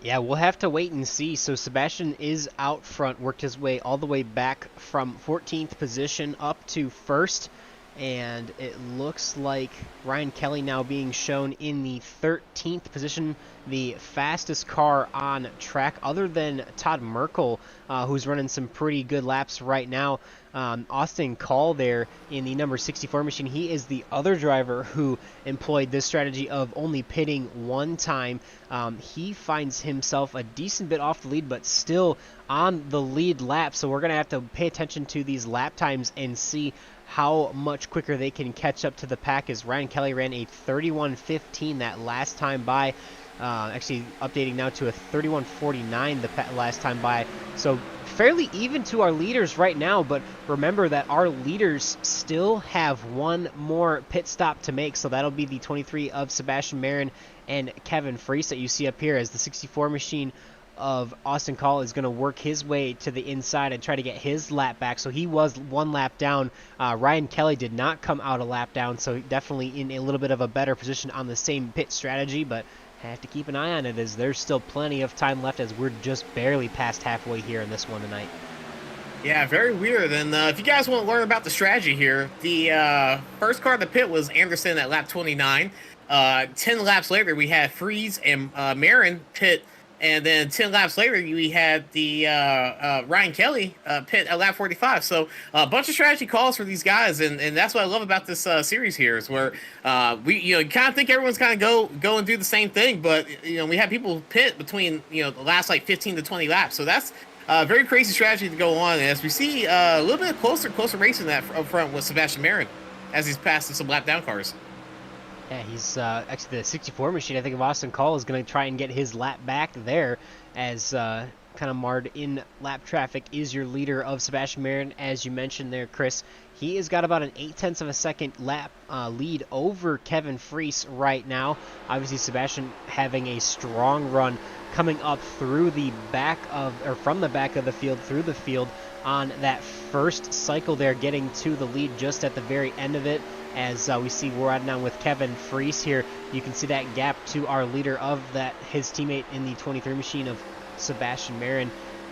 Yeah, we'll have to wait and see. So Sebastian is out front, worked his way all the way back from 14th position up to first. And it looks like Ryan Kelly now being shown in the 13th position, the fastest car on track, other than Todd Merkel, who's running some pretty good laps right now. Austin Call there in the number 64 machine. He is the other driver who employed this strategy of only pitting one time. He finds himself a decent bit off the lead, but still on the lead lap. So we're going to have to pay attention to these lap times and see how much quicker they can catch up to the pack, as Ryan Kelly ran a 31:15 that last time by. Actually updating now to a 31:49 the last time by. So fairly even to our leaders right now, but remember that our leaders still have one more pit stop to make, so that'll be the 23 of Sebastian Marin and Kevin Freese that you see up here, as the 64 machine of Austin Call is going to work his way to the inside and try to get his lap back. So he was one lap down. Ryan Kelly did not come out a lap down, so definitely in a little bit of a better position on the same pit strategy, but have to keep an eye on it, as there's still plenty of time left, as we're just barely past halfway here in this one tonight. Yeah, very weird. And if you guys want to learn about the strategy here, the first car to pit was Anderson at lap 29. 10 laps later, we had Freese and Marin pit. And then 10 laps later, we had the Ryan Kelly pit at lap 45. So a bunch of strategy calls for these guys, and that's what I love about this series here, is where we kind of think everyone's kind of go and do the same thing, but we have people pit between the last like 15 to 20 laps. So that's a very crazy strategy to go on, as we see a little bit closer racing that up front with Sebastian Marin as he's passing some lap down cars. Yeah, he's actually the 64 machine, I think, of Austin Call is going to try and get his lap back there, as kind of marred in lap traffic is your leader of Sebastian Marin, as you mentioned there, Chris. He has got about an 0.8 of a second lap lead over Kevin Freese right now. Obviously, Sebastian having a strong run coming up through the back of, or from the back of the field through the field on that first cycle there, getting to the lead just at the very end of it. As we see we're riding on with Kevin Freese here, you can see that gap to our leader of his teammate in the 23 machine of Sebastian Marin.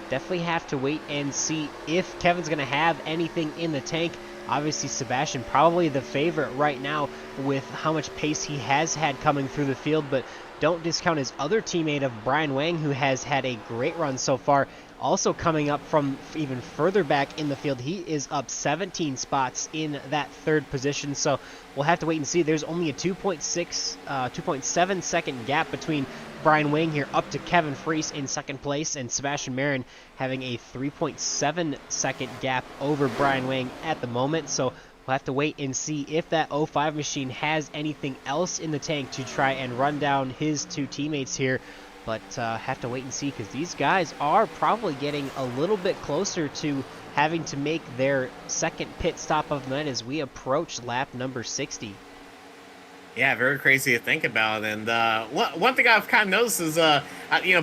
Definitely have to wait and see if Kevin's going to have anything in the tank. Obviously, Sebastian probably the favorite right now with how much pace he has had coming through the field, but don't discount his other teammate of Brian Wang, who has had a great run so far. Also coming up from even further back in the field, he is up 17 spots in that third position. So we'll have to wait and see. There's only a 2.7 second gap between Brian Wang here up to Kevin Freese in second place, and Sebastian Marin having a 3.7 second gap over Brian Wang at the moment. So we'll have to wait and see if that 05 machine has anything else in the tank to try and run down his two teammates here. But have to wait and see, because these guys are probably getting a little bit closer to having to make their second pit stop of the night as we approach lap number 60. Yeah, very crazy to think about. And one thing I've kind of noticed is,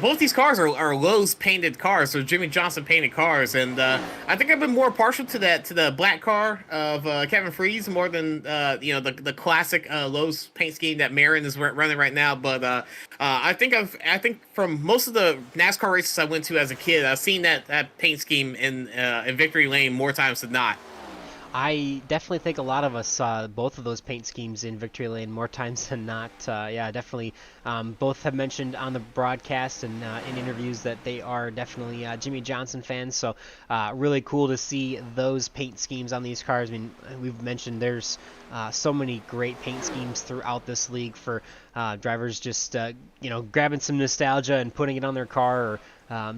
both these cars are Lowe's painted cars, so Jimmy Johnson painted cars. And I think I've been more partial to the black car of Kevin Freese more than the classic Lowe's paint scheme that Marin is running right now. But I think from most of the NASCAR races I went to as a kid, I've seen that paint scheme in Victory Lane more times than not. I definitely think a lot of us saw both of those paint schemes in Victory Lane more times than not. Yeah, definitely. Both have mentioned on the broadcast and in interviews that they are definitely Jimmy Johnson fans. So really cool to see those paint schemes on these cars. I mean, we've mentioned there's so many great paint schemes throughout this league for drivers just grabbing some nostalgia and putting it on their car. Or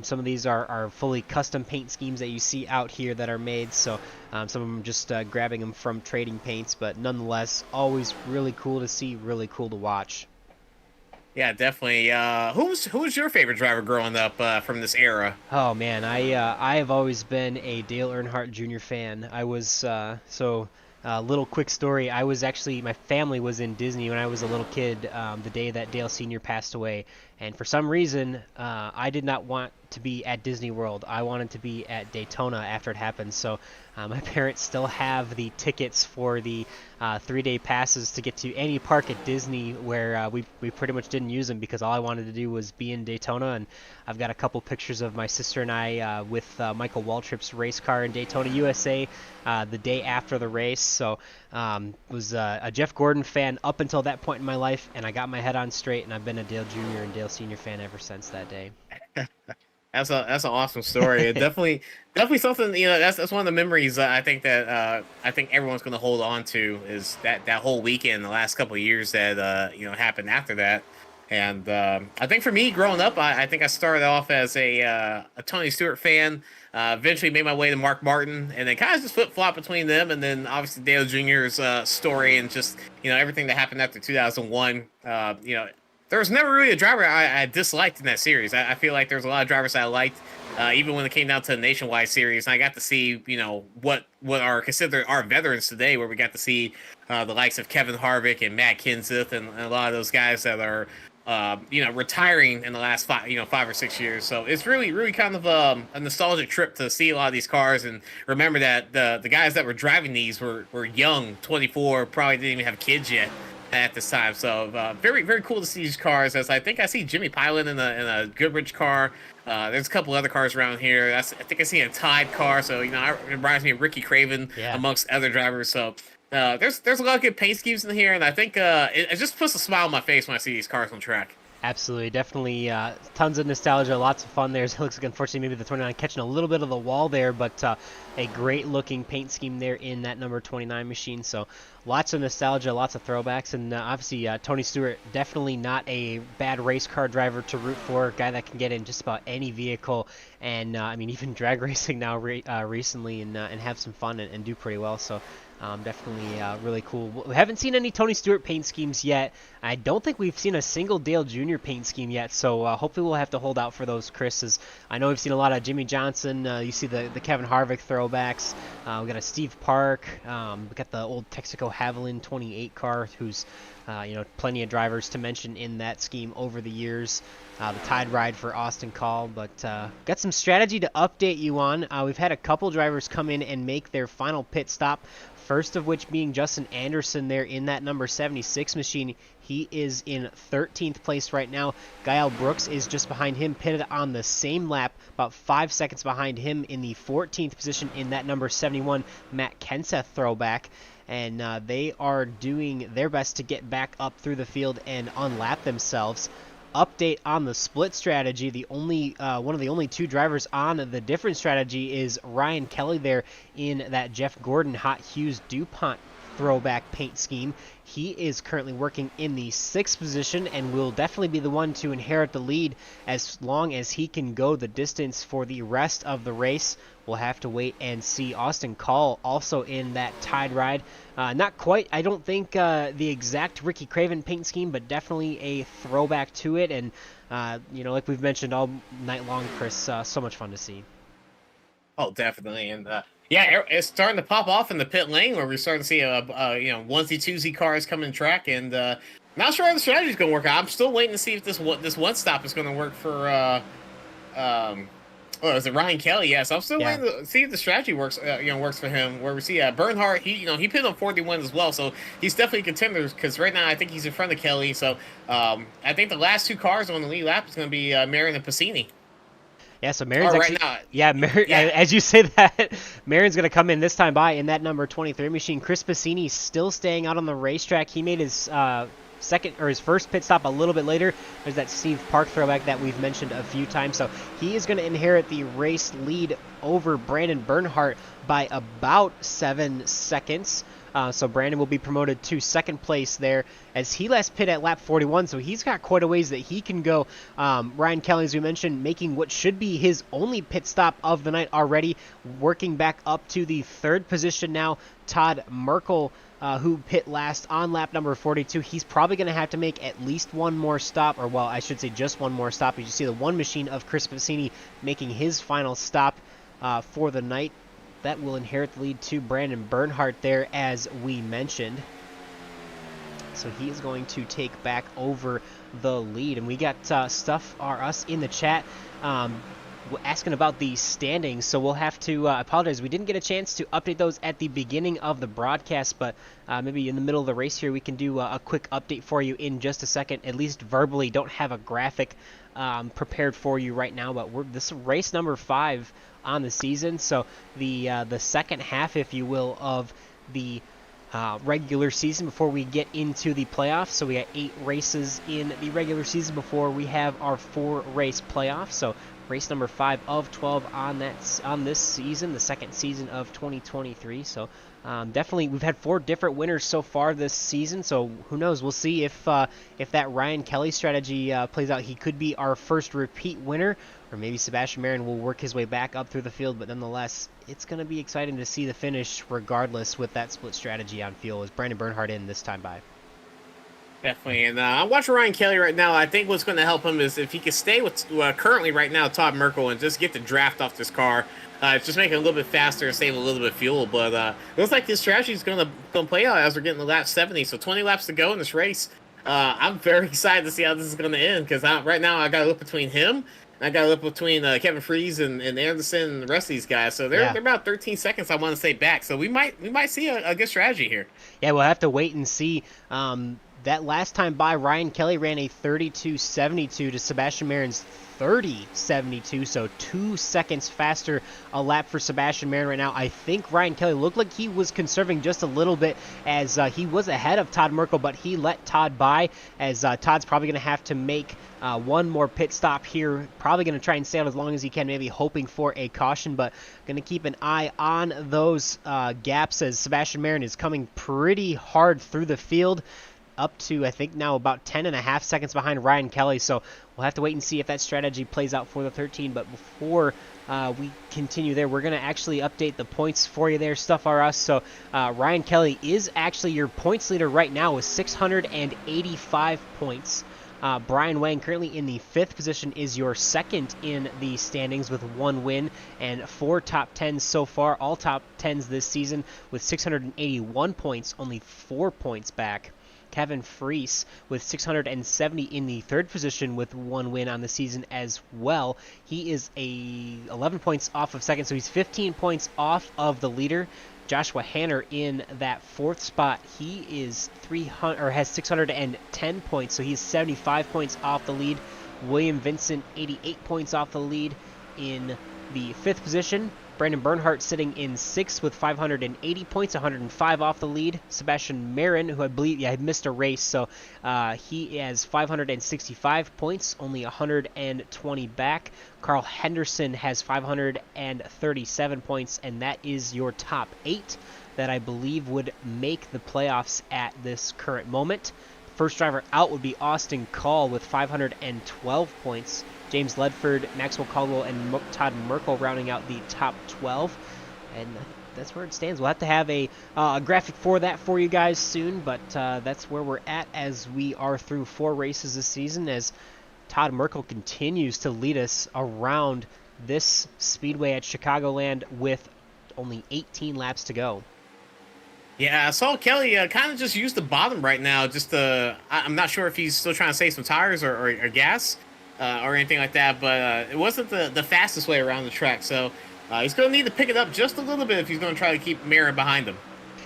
some of these are fully custom paint schemes that you see out here that are made. So some of them just grabbing them from trading paints, but nonetheless, always really cool to see, really cool to watch. Yeah, definitely. Who's your favorite driver growing up from this era? Oh man, I have always been a Dale Earnhardt Jr. fan. I was little quick story. I was actually my family was in Disney when I was a little kid. The day that Dale Sr. passed away, and for some reason, I did not want to be at Disney World. I wanted to be at Daytona after it happened. So my parents still have the tickets for the 3-day passes to get to any park at Disney where we pretty much didn't use them because all I wanted to do was be in Daytona. And I've got a couple pictures of my sister and I with Michael Waltrip's race car in Daytona, USA, the day after the race. So was a Jeff Gordon fan up until that point in my life, and I got my head on straight, and I've been a Dale Jr. and Dale Sr. fan ever since that day. That's an awesome story. It definitely something, that's one of the memories I think everyone's going to hold on to is that whole weekend, the last couple of years that happened after that. And I think for me, growing up, I think I started off as a Tony Stewart fan. Eventually made my way to Mark Martin, and then kind of just flip flop between them, and then obviously Dale Jr.'s story, and just everything that happened after 2001. There was never really a driver I disliked in that series. I feel like there's a lot of drivers I liked, even when it came down to the nationwide series. And I got to see, what are considered our veterans today, where we got to see the likes of Kevin Harvick and Matt Kenseth, and a lot of those guys that are, retiring in the last 5 or 6 years. So it's really, really kind of a nostalgic trip to see a lot of these cars and remember that the guys that were driving these were young, 24, probably didn't even have kids yet at this time. So very, very cool to see these cars. As I think I see Jimmy Pilot in a Goodrich car. There's a couple other cars around here. I think I see a Tide car. So it reminds me of Ricky Craven amongst other drivers. So there's a lot of good paint schemes in here, and I think it just puts a smile on my face when I see these cars on track. Absolutely, definitely tons of nostalgia, lots of fun there. It looks like, unfortunately, maybe the 29 catching a little bit of the wall there, but a great-looking paint scheme there in that number 29 machine. So lots of nostalgia, lots of throwbacks, and obviously Tony Stewart, definitely not a bad race car driver to root for, a guy that can get in just about any vehicle, and even drag racing now recently and have some fun and do pretty well. So definitely really cool. We haven't seen any Tony Stewart paint schemes yet. I don't think we've seen a single Dale Jr. paint scheme yet, so hopefully we'll have to hold out for those, Chris. As I know we've seen a lot of Jimmy Johnson. You see the Kevin Harvick throwbacks. We got a Steve Park. We got the old Texaco Haviland 28 car, who's plenty of drivers to mention in that scheme over the years. The Tide Ride for Austin Call, but got some strategy to update you on. We've had a couple drivers come in and make their final pit stop. First of which being Justin Anderson there in that number 76 machine. He is in 13th place right now. Gael Brooks is just behind him, pitted on the same lap, about 5 seconds behind him in the 14th position in that number 71 Matt Kenseth throwback. And they are doing their best to get back up through the field and unlap themselves. Update on the split strategy. The only one of the only two drivers on the different strategy is Ryan Kelly there in that Jeff Gordon Hot Hughes DuPont throwback paint scheme. He is currently working in the 6th position and will definitely be the one to inherit the lead as long as he can go the distance for the rest of the race. We'll have to wait and see. Austin Call also in that Tide Ride. Not quite, I don't think, the exact Ricky Craven paint scheme, but definitely a throwback to it. And, like we've mentioned all night long, Chris, so much fun to see. Oh, definitely. And it's starting to pop off in the pit lane where we're starting to see onesie twosie cars coming in track, and not sure how the strategy is going to work out. I'm still waiting to see if this one stop is going to work for is it Ryan Kelly? Yes, I'm still waiting to see if the strategy works. Works for him. Where we see Bernhardt, he pitted on 41 as well, so he's definitely a contender. Because right now I think he's in front of Kelly. So I think the last two cars on the lead lap is going to be Marin and Passini. Yeah, so Marin's Or right actually, now, yeah, yeah. as you say that, Marin's going to come in this time by in that number 23 machine. Chris Passini still staying out on the racetrack. He made his second or his first pit stop a little bit later. There's that Steve Park throwback that we've mentioned a few times. So he is going to inherit the race lead over Brandon Bernhardt by about 7 seconds. So Brandon will be promoted to second place there as he last pit at lap 41. So he's got quite a ways that he can go. Ryan Kelly, as we mentioned, making what should be his only pit stop of the night already, working back up to the third position now. Todd Merkel, who pit last on lap number 42, he's probably going to have to make at least one more stop, or well, I should say just one more stop. As you see the one machine of Chris Passini making his final stop for the night. That will inherit the lead to Brandon Bernhardt there, as we mentioned. So he is going to take back over the lead. And we got stuff or us in the chat asking about the standings. So we'll have to apologize. We didn't get a chance to update those at the beginning of the broadcast, but maybe in the middle of the race here we can do a quick update for you in just a second, at least verbally. Don't have a graphic prepared for you right now, but this is race number 5 on the season, so the second half, if you will, of the regular season before we get into the playoffs. So we got 8 races in the regular season before we have our 4-race playoff. So race number 5 of 12 on this season, the second season of 2023. So definitely, we've had 4 different winners so far this season. So who knows? We'll see if that Ryan Kelly strategy plays out. He could be our first repeat winner, or maybe Sebastian Marin will work his way back up through the field. But nonetheless, it's going to be exciting to see the finish, regardless, with that split strategy on fuel. Is Brandon Bernhardt in this time by? Definitely, and I'm watching Ryan Kelly right now. I think what's going to help him is if he can stay with currently right now Todd Merkel and just get the draft off this car, just make it a little bit faster and save a little bit of fuel. But it looks like this strategy is going to play out as we're getting to lap 70. So 20 laps to go in this race. I'm very excited to see how this is going to end because right now I got to look between him. I got to look between Kevin Freeze and Anderson and the rest of these guys. So they're about 13 seconds, I want to say, back. So we might see a good strategy here. Yeah, we'll have to wait and see. That last time by, Ryan Kelly ran a 32.72 to Sebastian Marin's 30.72, so 2 seconds faster a lap for Sebastian Marin right now. I think Ryan Kelly looked like he was conserving just a little bit as he was ahead of Todd Merkel, but he let Todd by as Todd's probably going to have to make one more pit stop here. Probably going to try and stay out as long as he can, maybe hoping for a caution, but going to keep an eye on those gaps as Sebastian Marin is coming pretty hard through the field, up to, I think, now about 10.5 seconds behind Ryan Kelly. So we'll have to wait and see if that strategy plays out for the 13. But before we continue there, we're going to actually update the points for you there, Stuff R Us. So Ryan Kelly is actually your points leader right now with 685 points. Brian Wang, currently in the 5th position, is your second in the standings with 1 win and 4 top 10s so far, all top 10s this season with 681 points, only 4 points back. Kevin Freese with 670 in the 3rd position with 1 win on the season as well. He is 11 points off of second, so he's 15 points off of the leader. Joshua Hanner in that 4th spot. He is has 610 points, so he's 75 points off the lead. William Vincent 88 points off the lead in the 5th position. Brandon Bernhardt sitting in 6th with 580 points, 105 off the lead. Sebastian Marin, who I believe had missed a race, so he has 565 points, only 120 back. Carl Henderson has 537 points, and that is your top 8 that I believe would make the playoffs at this current moment. First driver out would be Austin Call with 512 points. James Ledford, Maxwell Caldwell, and Todd Merkel rounding out the top 12. And that's where it stands. We'll have to have a graphic for that for you guys soon, but that's where we're at as we are through 4 races this season, as Todd Merkel continues to lead us around this speedway at Chicagoland with only 18 laps to go. Yeah, I saw Kelly kind of just use the bottom right now. I'm not sure if he's still trying to save some tires or gas or anything like that, but it wasn't the fastest way around the track. So he's going to need to pick it up just a little bit if he's going to try to keep Marin behind him.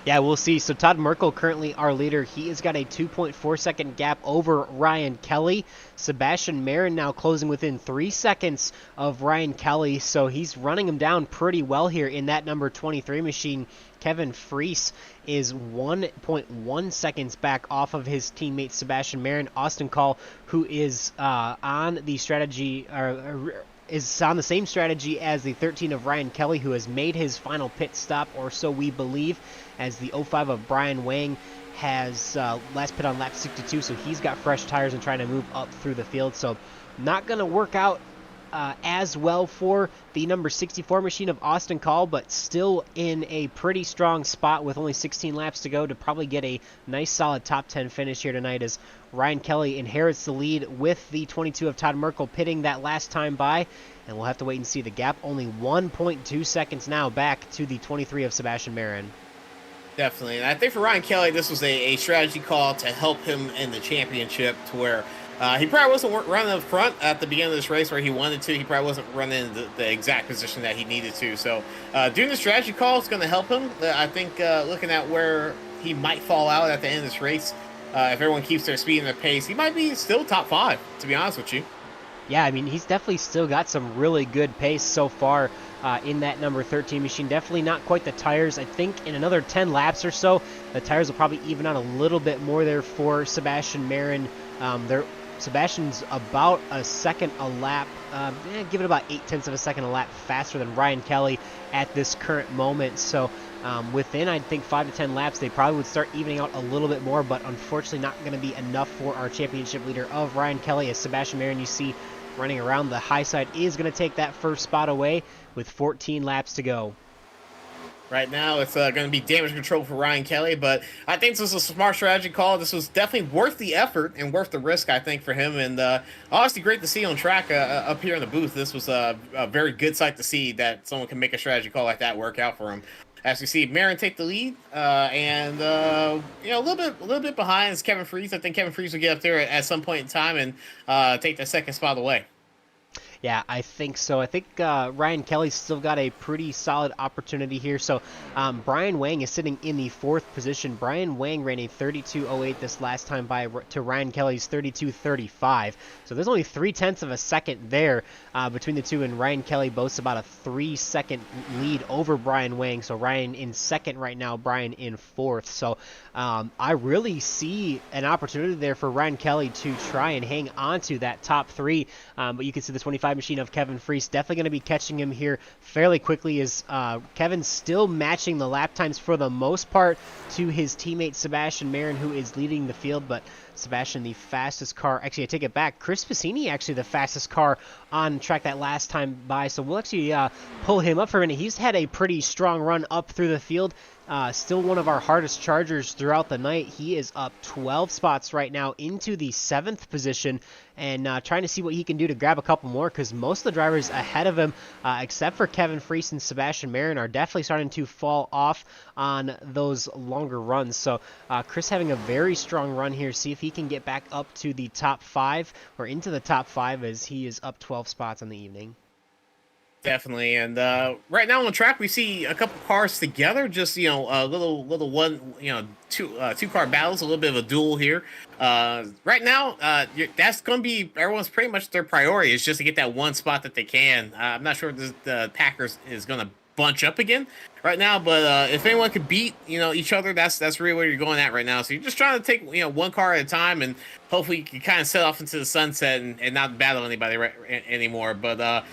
Yeah, we'll see. So Todd Merkel, currently our leader, he has got a 2.4-second gap over Ryan Kelly. Sebastian Marin now closing within 3 seconds of Ryan Kelly, so he's running him down pretty well here in that number 23 machine. Kevin Freese is 1.1 seconds back off of his teammate Sebastian Marin. Austin Call, who is on the strategy, is on the same strategy as the 13 of Ryan Kelly, who has made his final pit stop, or so we believe, as the 05 of Brian Wang has last pit on lap 62, so he's got fresh tires and trying to move up through the field. So not going to work out as well for the number 64 machine of Austin Call, but still in a pretty strong spot with only 16 laps to go to probably get a nice solid top 10 finish here tonight, as Ryan Kelly inherits the lead with the 22 of Todd Merkel pitting that last time by, and we'll have to wait and see. The gap only 1.2 seconds now back to the 23 of Sebastian Marin. Definitely. And I think for Ryan Kelly, this was a strategy call to help him in the championship, to where he probably wasn't running up front at the beginning of this race where he wanted to. He probably wasn't running the exact position that he needed to. So doing the strategy call is going to help him. I think looking at where he might fall out at the end of this race, if everyone keeps their speed and their pace, he might be still top 5, to be honest with you. Yeah, I mean, he's definitely still got some really good pace so far in that number 13 machine. Definitely not quite the tires. I think in another 10 laps or so, the tires will probably even out a little bit more there for Sebastian Marin. Sebastian's about a second a lap, give it about 0.8 of a second a lap faster than Ryan Kelly at this current moment. So within, I think, 5 to 10 laps, they probably would start evening out a little bit more, but unfortunately not going to be enough for our championship leader of Ryan Kelly, as Sebastian Marin, you see, running around the high side, is going to take that first spot away with 14 laps to go. Right now, it's going to be damage control for Ryan Kelly, but I think this was a smart strategy call. This was definitely worth the effort and worth the risk, I think, for him. And honestly, great to see on track up here in the booth. This was a very good sight to see that someone can make a strategy call like that work out for him. As we see Marin take the lead, and a little bit behind is Kevin Freese. I think Kevin Freese will get up there at some point in time and take that second spot away. Yeah, I think so. I think Ryan Kelly's still got a pretty solid opportunity here. So Brian Wang is sitting in the 4th position. Brian Wang ran a 32.08 this last time by to Ryan Kelly's 32.35. So there's only 0.3 of a second there between the two, and Ryan Kelly boasts about a 3-second lead over Brian Wang. So Ryan in 2nd right now, Brian in 4th. So I really see an opportunity there for Ryan Kelly to try and hang on to that top 3. But you can see the 25 machine of Kevin Freese definitely going to be catching him here fairly quickly, as Kevin's still matching the lap times for the most part to his teammate Sebastian Marin, who is leading the field. But Sebastian, the fastest car, actually I take it back, Chris Piscini actually the fastest car on track that last time by, so we'll actually pull him up for a minute. He's had a pretty strong run up through the field. Still one of our hardest chargers throughout the night. He is up 12 spots right now into the 7th position, and trying to see what he can do to grab a couple more, because most of the drivers ahead of him, except for Kevin Freese and Sebastian Marin, are definitely starting to fall off on those longer runs. So Chris having a very strong run here. See if he can get back up to the top 5 or into the top 5, as he is up 12 spots on the evening. Definitely, and right now on the track we see a couple cars together, just a little one, two car battles, a little bit of a duel here. Right now, that's going to be everyone's pretty much their priority, is just to get that one spot that they can. I'm not sure if the Packers is going to bunch up again right now, but if anyone could beat each other, that's really where you're going at right now. So you're just trying to take one car at a time, and hopefully you can kind of set off into the sunset and not battle anybody anymore. But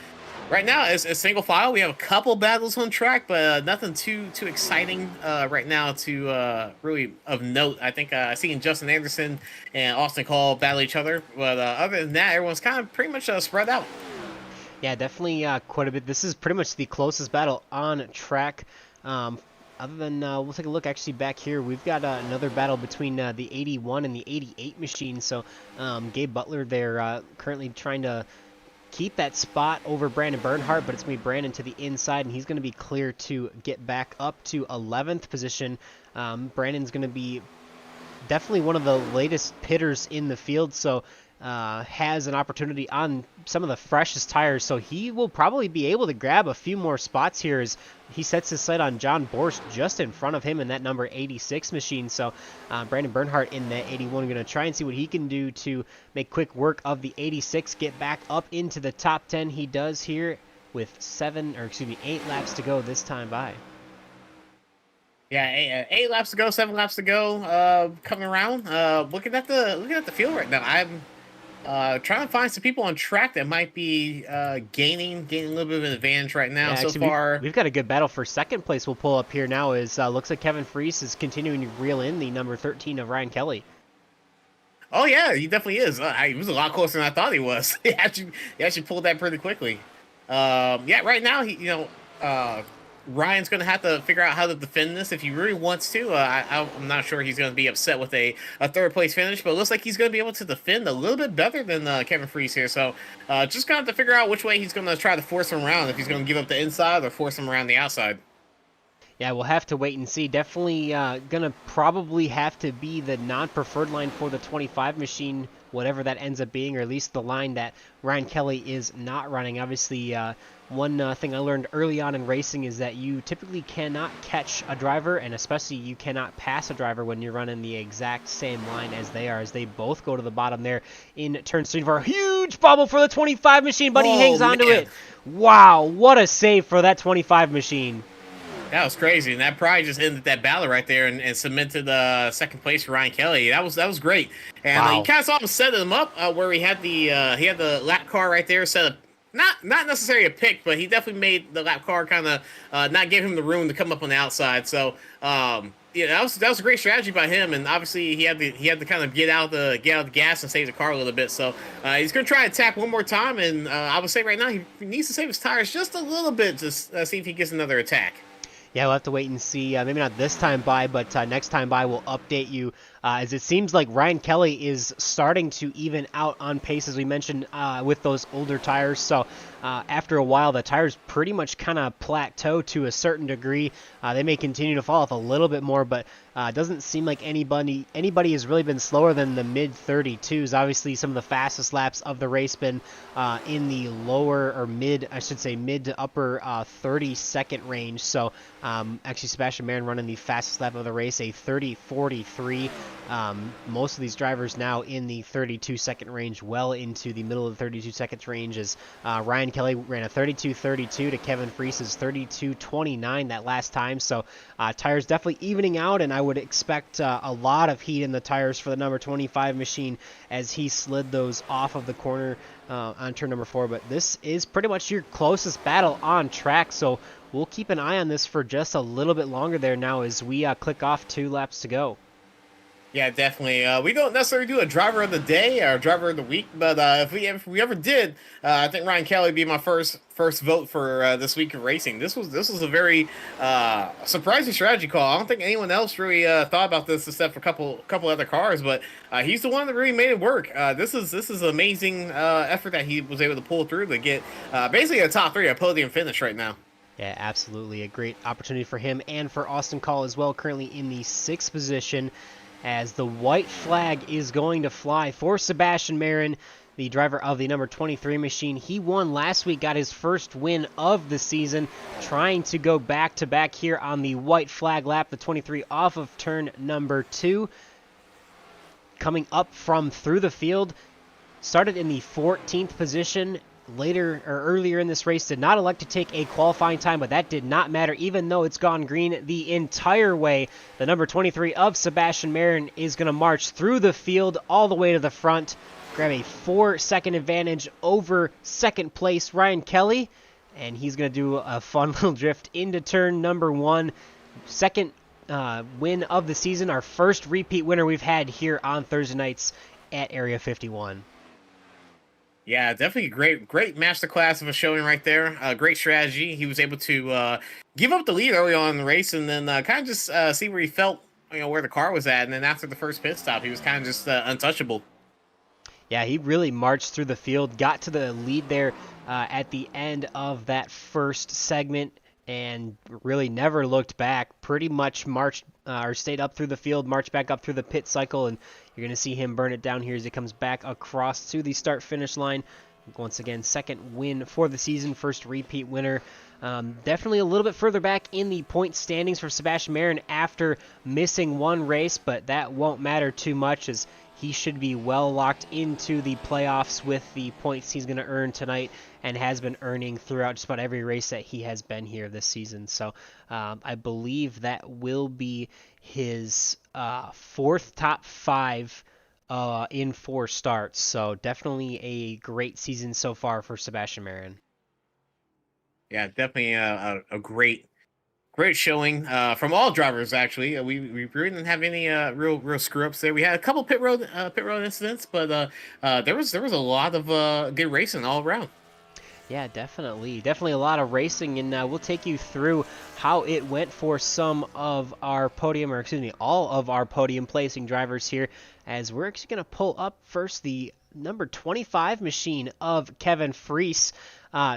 right now, as single file, we have a couple battles on track, but nothing too exciting right now to really of note. I think I seen Justin Anderson and Austin Call battle each other, but other than that, everyone's kind of pretty much spread out. Yeah, definitely quite a bit. This is pretty much the closest battle on track. Other than, we'll take a look actually back here. We've got another battle between the 81 and the 88 machine. So Gabe Butler there currently trying to keep that spot over Brandon Bernhardt, but it's going to be Brandon to the inside, and he's going to be clear to get back up to 11th position. Brandon's going to be definitely one of the latest pitters in the field, so has an opportunity on some of the freshest tires, so he will probably be able to grab a few more spots here as he sets his sight on John Borst just in front of him in that number 86 machine. So Brandon Bernhardt in that 81 going to try and see what he can do to make quick work of the 86, get back up into the top 10. He does here with 8 laps to go this time by. Yeah, 8 laps to go, 7 laps to go. Coming around, looking at the field right now. I'm trying to find some people on track that might be gaining a little bit of an advantage right now. Yeah, so actually, far, we've got a good battle for second place. We'll pull up here now. Is looks like Kevin Freese is continuing to reel in the number 13 of Ryan Kelly. oh yeah, he definitely is. He was a lot closer than I thought he was. He actually pulled that pretty quickly. Yeah, right now Ryan's going to have to figure out how to defend this if he really wants to. I'm not sure he's going to be upset with a third place finish, but it looks like he's going to be able to defend a little bit better than Kevin Freese here. So just going to have to figure out which way he's going to try to force him around, if he's going to give up the inside or force him around the outside. Yeah, we'll have to wait and see. Definitely going to probably have to be the non-preferred line for the 25 machine, whatever that ends up being, or at least the line that Ryan Kelly is not running. Obviously, one thing I learned early on in racing is that you typically cannot catch a driver, and especially you cannot pass a driver when you're running the exact same line as they are, as they both go to the bottom there in turn 3 for a huge bubble for the 25 machine, but he hangs onto it. Wow, what a save for that 25 machine. That was crazy, and that probably just ended that battle right there and cemented second place for Ryan Kelly. That was great, and wow. You kind of saw him set him up where he had the lap car right there set up. Not necessarily a pick, but he definitely made the lap car kind of not give him the room to come up on the outside. So yeah, that was a great strategy by him, and obviously he had to kind of get out the gas and save the car a little bit. So he's going to try to attack one more time, and I would say right now he needs to save his tires just a little bit to see if he gets another attack. Yeah, we'll have to wait and see. Maybe not this time by, but next time by we'll update you. As it seems like Ryan Kelly is starting to even out on pace, as we mentioned, with those older tires. So after a while, the tires pretty much kind of plateau to a certain degree. They may continue to fall off a little bit more, but it doesn't seem like anybody has really been slower than the mid-32s. Obviously, some of the fastest laps of the race been in the lower or mid, I should say mid to upper 30-second range. So actually, Sebastian Marin running the fastest lap of the race, a 30:43. Most of these drivers now in the 32-second range, well into the middle of the 32 seconds range, as Ryan Kelly ran a 32:32 to Kevin Freese's 32:29 that last time. So tires definitely evening out, and I would expect a lot of heat in the tires for the number 25 machine as he slid those off of the corner on turn number 4. But this is pretty much your closest battle on track, so we'll keep an eye on this for just a little bit longer there now as we click off 2 laps to go. Yeah, definitely. We don't necessarily do a driver of the day or driver of the week, but if we ever did, I think Ryan Kelly would be my first vote for this week of racing. This was a very surprising strategy call. I don't think anyone else really thought about this except for a couple other cars, but he's the one that really made it work. This is an amazing effort that he was able to pull through to get basically a top 3, a podium finish right now. Yeah, absolutely. A great opportunity for him and for Austin Call as well, currently in the 6th position, as the white flag is going to fly for Sebastian Marin, the driver of the number 23 machine. He won last week, got his first win of the season, trying to go back-to-back here on the white flag lap, the 23 off of turn number 2. Coming up from through the field, started in the 14th position, earlier in this race, did not elect to take a qualifying time, but that did not matter even though it's gone green the entire way. The number 23 of Sebastian Marin is going to march through the field all the way to the front, grab a 4-second advantage over second place Ryan Kelly, and he's going to do a fun little drift into turn number 1. Second win of the season, our first repeat winner we've had here on Thursday nights at Area 51. Yeah, definitely a great masterclass of a showing right there. Great strategy. He was able to give up the lead early on in the race and then kind of just see where he felt, where the car was at. And then after the first pit stop, he was kind of just untouchable. Yeah, he really marched through the field, got to the lead there at the end of that first segment, and really never looked back. Pretty much marched or stayed up through the field, marched back up through the pit cycle, and you're going to see him burn it down here as he comes back across to the start finish line. Once again, second win for the season, first repeat winner. Definitely a little bit further back in the point standings for Sebastian Marin after missing one race, but that won't matter too much as he should be well locked into the playoffs with the points he's going to earn tonight and has been earning throughout just about every race that he has been here this season. So I believe that will be his fourth top five in 4 starts. So definitely a great season so far for Sebastian Marin. Yeah, definitely a great showing from all drivers. Actually, we really didn't have any real screw ups there. We had a couple pit road incidents, but there was a lot of good racing all around. Yeah, definitely a lot of racing, and we'll take you through how it went for some of our podium, or excuse me, all of our podium placing drivers here, as we're actually going to pull up first the number 25 machine of Kevin Freese.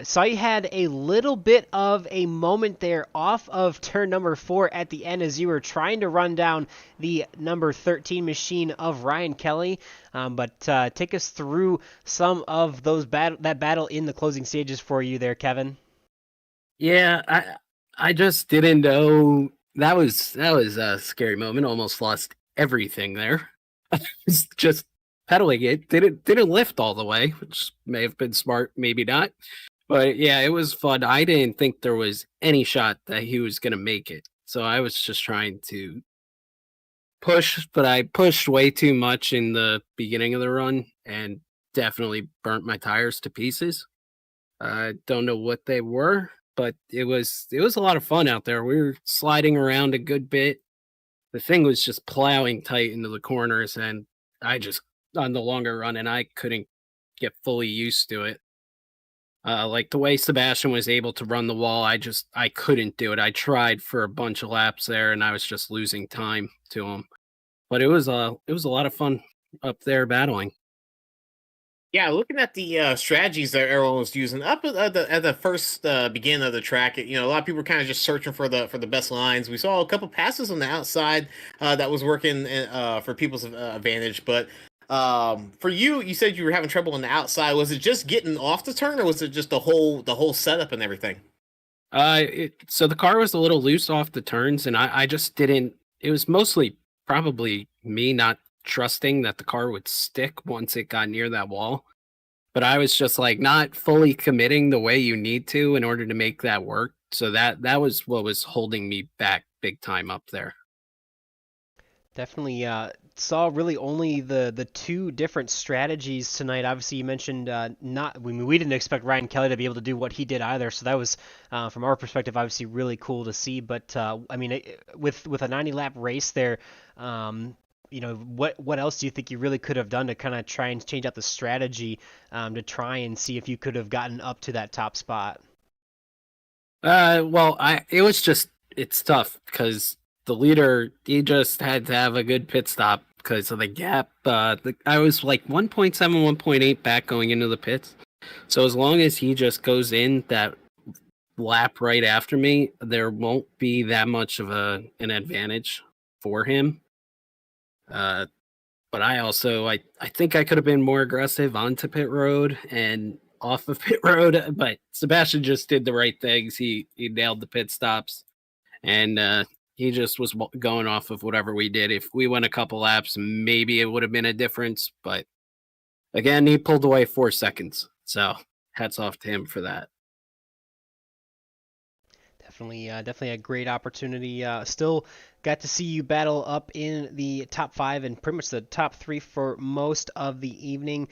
Saw you had a little bit of a moment there off of turn number 4 at the end as you were trying to run down the number 13 machine of Ryan Kelly. But take us through some of that battle in the closing stages for you there, Kevin. Yeah, I just didn't know that was a scary moment. Almost lost everything there. It's just pedaling it didn't lift all the way, which may have been smart, maybe not. But yeah, it was fun. I didn't think there was any shot that he was gonna make it. So I was just trying to push, but I pushed way too much in the beginning of the run and definitely burnt my tires to pieces. I don't know what they were, but it was a lot of fun out there. We were sliding around a good bit. The thing was just plowing tight into the corners, and I just on the longer run, and I couldn't get fully used to it. Like the way Sebastian was able to run the wall, I couldn't do it. I tried for a bunch of laps there, and I was just losing time to him. But it was a lot of fun up there battling. Yeah, looking at the strategies that everyone was using up at the first beginning of the track, a lot of people were kind of just searching for the best lines. We saw a couple passes on the outside that was working for people's advantage, but for you, you said you were having trouble on the outside. Was it just getting off the turn, or was it just the whole setup and everything? So the car was a little loose off the turns, and I just didn't. It was mostly probably me not trusting that the car would stick once it got near that wall. But I was just like not fully committing the way you need to in order to make that work. So that was what was holding me back big time up there. Definitely saw really only the two different strategies tonight. Obviously, you mentioned not. I mean, we didn't expect Ryan Kelly to be able to do what he did either. So that was, from our perspective, obviously really cool to see. But I mean, with a 90 lap race there, what else do you think you really could have done to kind of try and change out the strategy to try and see if you could have gotten up to that top spot? Well, it's tough because the leader he just had to have a good pit stop because of the gap. I was like 1.7, 1.8 back going into the pits. So as long as he just goes in that lap right after me, there won't be that much of an advantage for him. But I think I could have been more aggressive onto pit road and off of pit road, but Sebastian just did the right things. He nailed the pit stops, and he just was going off of whatever we did. If we went a couple laps, maybe it would have been a difference. But again, he pulled away 4 seconds, so hats off to him for that. Definitely a great opportunity. Still got to see you battle up in the top 5 and pretty much the top 3 for most of the evening,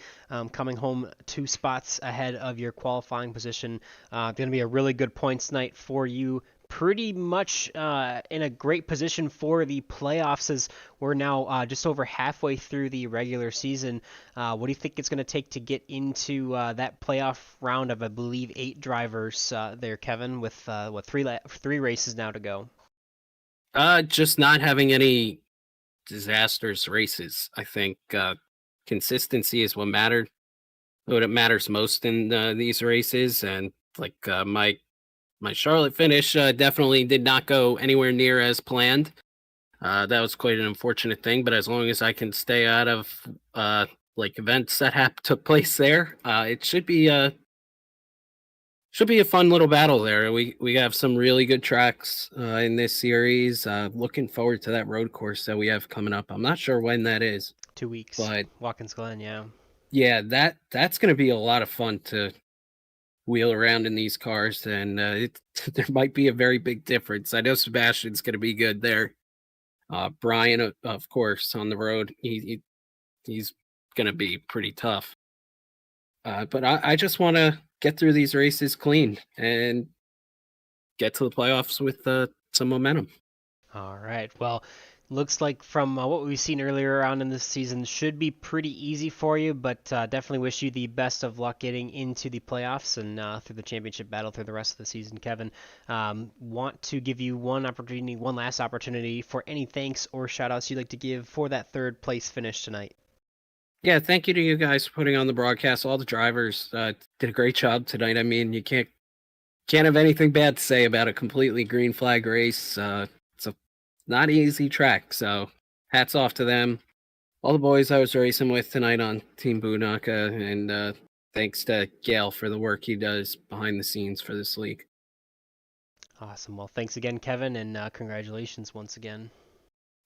coming home 2 spots ahead of your qualifying position. Going to be a really good points night for you. Pretty much in a great position for the playoffs as we're now just over halfway through the regular season. What do you think it's going to take to get into that playoff round of, I believe, 8 drivers there, Kevin, with three races now to go? Just not having any disastrous races. I think consistency is what it matters most in these races, and like my Charlotte finish definitely did not go anywhere near as planned. That was quite an unfortunate thing, but as long as I can stay out of like events that took place there, it should be a fun little battle there. We have some really good tracks in this series. Looking forward to that road course that we have coming up. I'm not sure when that is, 2 weeks. but Watkins Glen, yeah. Yeah, that's going to be a lot of fun to wheel around in these cars, and there might be a very big difference. I know Sebastian's going to be good there. Brian, of course, on the road, he's going to be pretty tough. But I just want to get through these races clean and get to the playoffs with some momentum. All right. Well, looks like from what we've seen earlier on in this season should be pretty easy for you, but definitely wish you the best of luck getting into the playoffs and through the championship battle through the rest of the season, Kevin. Want to give you one last opportunity for any thanks or shout outs you'd like to give for that third place finish tonight. Yeah, thank you to you guys for putting on the broadcast. All the drivers did a great job tonight. I mean, you can't have anything bad to say about a completely green flag race. It's a not easy track, so hats off to them. All the boys I was racing with tonight on Team Bunaka, and thanks to Gail for the work he does behind the scenes for this league. Awesome. Well, thanks again, Kevin, and congratulations once again.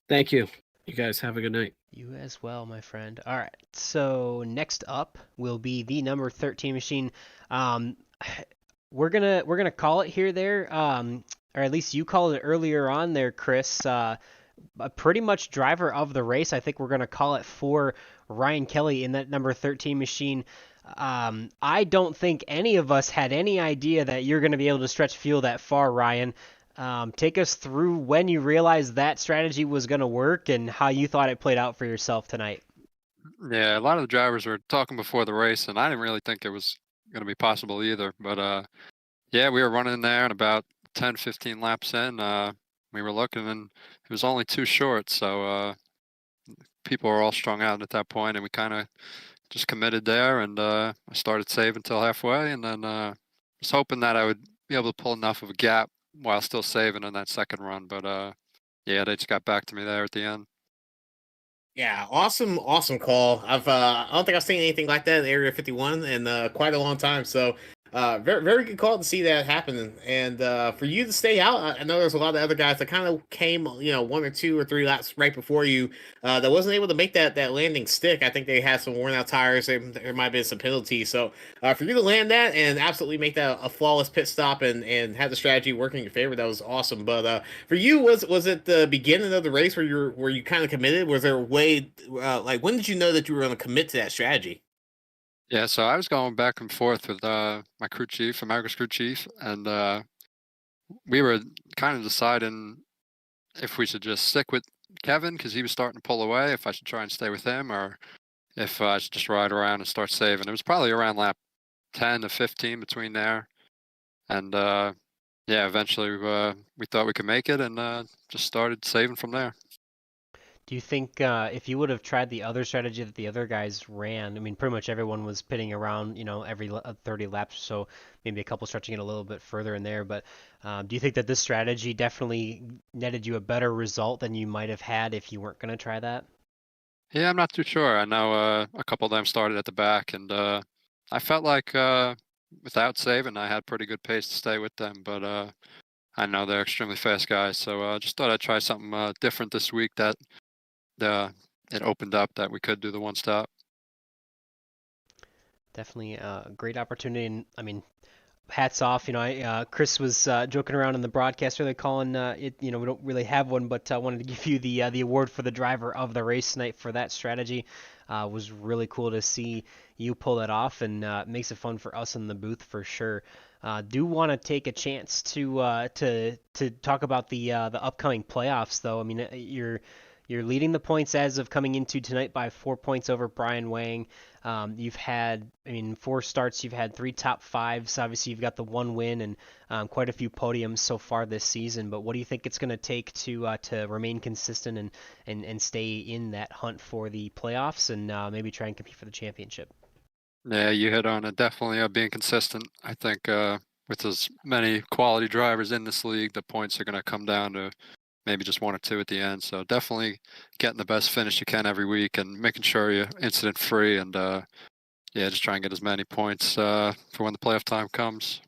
Thank you. You guys have a good night. You as well, my friend. All right. So next up will be the number 13 machine. We're gonna call it here, there, or at least you called it earlier on there, Chris. Pretty much driver of the race. I think we're gonna call it for Ryan Kelly in that number 13 machine. I don't think any of us had any idea that you're going to be able to stretch fuel that far, Ryan. Take us through when you realized that strategy was going to work and how you thought it played out for yourself tonight. Yeah, a lot of the drivers were talking before the race, and I didn't really think it was going to be possible either. But yeah, we were running in there, and about 10, 15 laps in, we were looking, and it was only too short. So people were all strung out at that point, and we kind of just committed there, and I started saving till halfway, and then was hoping that I would be able to pull enough of a gap while still saving in that second run. But yeah, they just got back to me there at the end. Yeah, awesome call. I don't think I've seen anything like that in Area 51 in quite a long time. So very good call to see that happen. And for you to stay out, I know there's a lot of other guys that kind of came, 1 or 2 or 3 laps right before you that wasn't able to make that landing stick. I think they had some worn out tires. There might have been some penalties. So for you to land that and absolutely make that a flawless pit stop and have the strategy work in your favor, that was awesome. But for you, was it the beginning of the race where you kind of committed? Was there a way like when did you know that you were going to commit to that strategy? Yeah, so I was going back and forth with my crew chief, America's crew chief, and we were kind of deciding if we should just stick with Kevin because he was starting to pull away, if I should try and stay with him, or if I should just ride around and start saving. It was probably around lap 10 to 15 between there. And yeah, eventually we thought we could make it and just started saving from there. Do you think if you would have tried the other strategy that the other guys ran, I mean, pretty much everyone was pitting around, every 30 laps or so, maybe a couple stretching it a little bit further in there, but do you think that this strategy definitely netted you a better result than you might have had if you weren't going to try that? Yeah, I'm not too sure. I know a couple of them started at the back, and I felt like without saving, I had pretty good pace to stay with them, but I know they're extremely fast guys, so I just thought I'd try something different this week that it opened up that we could do the one stop. Definitely a great opportunity, and I mean, hats off. Chris was joking around in the broadcast, really calling it. We don't really have one, but I wanted to give you the award for the driver of the race tonight for that strategy. Was really cool to see you pull that off, and makes it fun for us in the booth for sure. Do want to take a chance to talk about the upcoming playoffs, though. I mean, you're leading the points as of coming into tonight by 4 points over Brian Wang. You've had, 4 starts. You've had 3 top 5s. Obviously, you've got the 1 win and quite a few podiums so far this season. But what do you think it's going to take to remain consistent and stay in that hunt for the playoffs and maybe try and compete for the championship? Yeah, you hit on it. Definitely being consistent. I think with as many quality drivers in this league, the points are going to come down to maybe just 1 or 2 at the end. So definitely getting the best finish you can every week and making sure you're incident free and just try and get as many points for when the playoff time comes.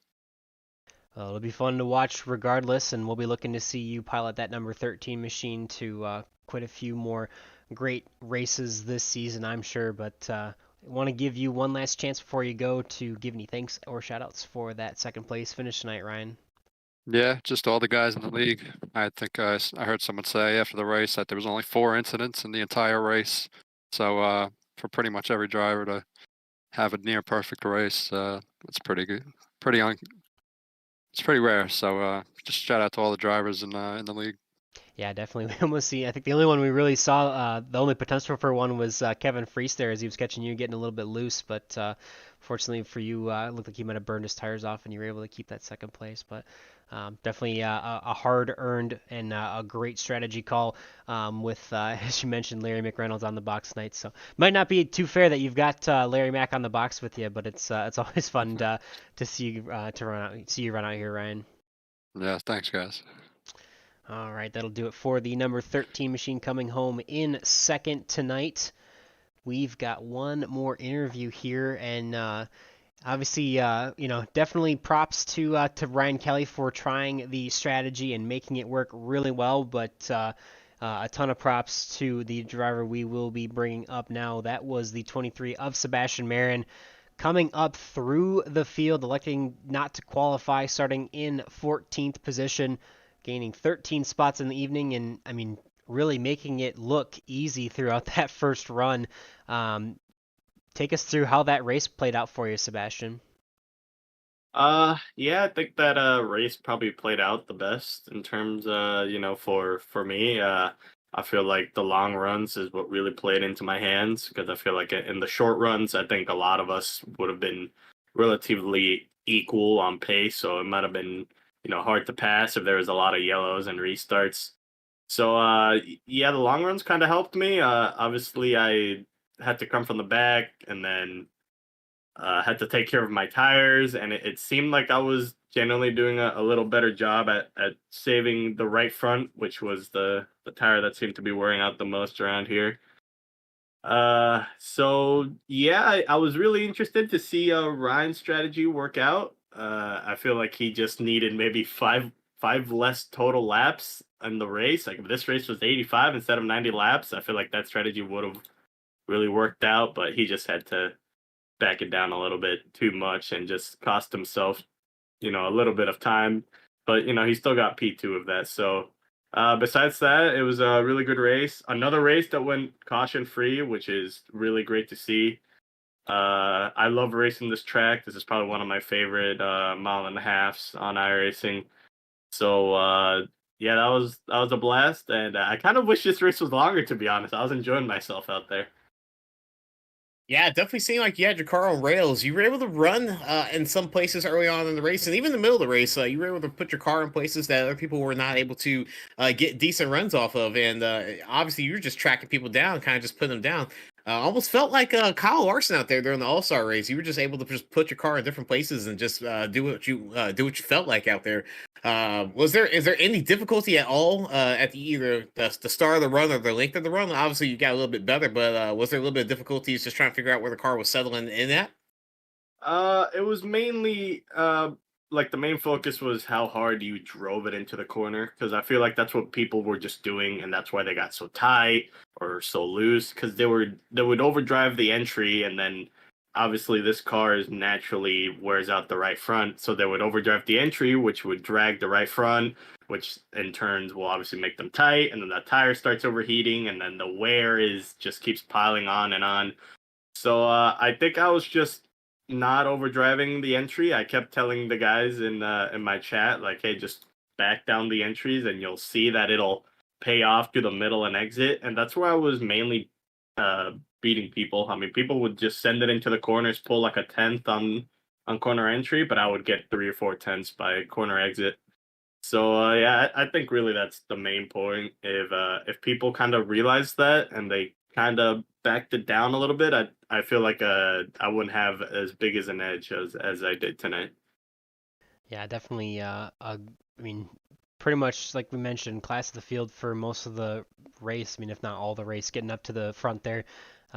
It'll be fun to watch regardless, and we'll be looking to see you pilot that number 13 machine to quite a few more great races this season, I'm sure. But I want to give you one last chance before you go to give any thanks or shout-outs for that second place finish tonight, Ryan. Yeah, just all the guys in the league. I think I heard someone say after the race that there was only 4 incidents in the entire race. So for pretty much every driver to have a near perfect race, it's pretty good. It's pretty rare. So just shout out to all the drivers in the league. Yeah, definitely. We almost see. I think the only one we really saw, the only potential for one was Kevin Freese there as he was catching you, getting a little bit loose. But fortunately for you, it looked like he might have burned his tires off, and you were able to keep that second place. But definitely a hard-earned and a great strategy call with, as you mentioned, Larry McReynolds on the box tonight. So might not be too fair that you've got Larry Mack on the box with you, but it's always fun to see you run out here, Ryan. Yeah, thanks, guys. All right, that'll do it for the number 13 machine coming home in second tonight. We've got one more interview here, and obviously, definitely props to Ryan Kelly for trying the strategy and making it work really well, but a ton of props to the driver we will be bringing up now. That was the 23 of Sebastian Marin. Coming up through the field, electing not to qualify, starting in 14th position, gaining 13 spots in the evening, and I mean, really making it look easy throughout that first run. Take us through how that race played out for you, Sebastian. Yeah, I think that race probably played out the best in terms for me. I feel like the long runs is what really played into my hands because I feel like in the short runs, I think a lot of us would have been relatively equal on pace, so it might have been hard to pass if there was a lot of yellows and restarts. So yeah, the long runs kind of helped me. Obviously, I had to come from the back and then had to take care of my tires, and it seemed like I was generally doing a little better job at saving the right front, which was the tire that seemed to be wearing out the most around here. So yeah, I was really interested to see Ryan's strategy work out. I feel like he just needed maybe five less total laps in the race. Like if this race was 85 instead of 90 laps, I feel like that strategy would have really worked out, but he just had to back it down a little bit too much and just cost himself, a little bit of time. But he still got P2 of that. So besides that, it was a really good race. Another race that went caution free, which is really great to see. I love racing this track. This is probably one of my favorite mile and a halves on iRacing. So yeah, that was a blast, and I kind of wish this race was longer. To be honest, I was enjoying myself out there. Yeah, it definitely seemed like you had your car on rails. You were able to run in some places early on in the race, and even in the middle of the race, you were able to put your car in places that other people were not able to get decent runs off of. And obviously, you were just tracking people down, kind of just putting them down. Almost felt like Kyle Larson out there during the All Star race. You were just able to just put your car in different places and just do what you felt like out there. Is there any difficulty at all at either the start of the run or the length of the run? Obviously, you got a little bit better, but was there a little bit of difficulties just trying to figure out where the car was settling in at? It was mainly like the main focus was how hard you drove it into the corner because I feel like that's what people were just doing, and that's why they got so tight or so loose because they would overdrive the entry, and then obviously this car is naturally wears out the right front, so they would overdrive the entry, which would drag the right front, which in turns will obviously make them tight, and then the tire starts overheating, and then the wear is just keeps piling on and on. So I think I was just not overdriving the entry. I kept telling the guys in my chat like, hey, just back down the entries and you'll see that it'll pay off through the middle and exit. And that's where I was mainly beating people. I mean, people would just send it into the corners, pull like a tenth on corner entry, but I would get 3 or 4 tenths by corner exit. So yeah, I think really that's the main point. If people kind of realize that and they kind of backed it down a little bit, I feel like I wouldn't have as big as an edge as I did tonight. Yeah, definitely. I mean, pretty much like we mentioned, class of the field for most of the race. I mean, if not all the race, getting up to the front there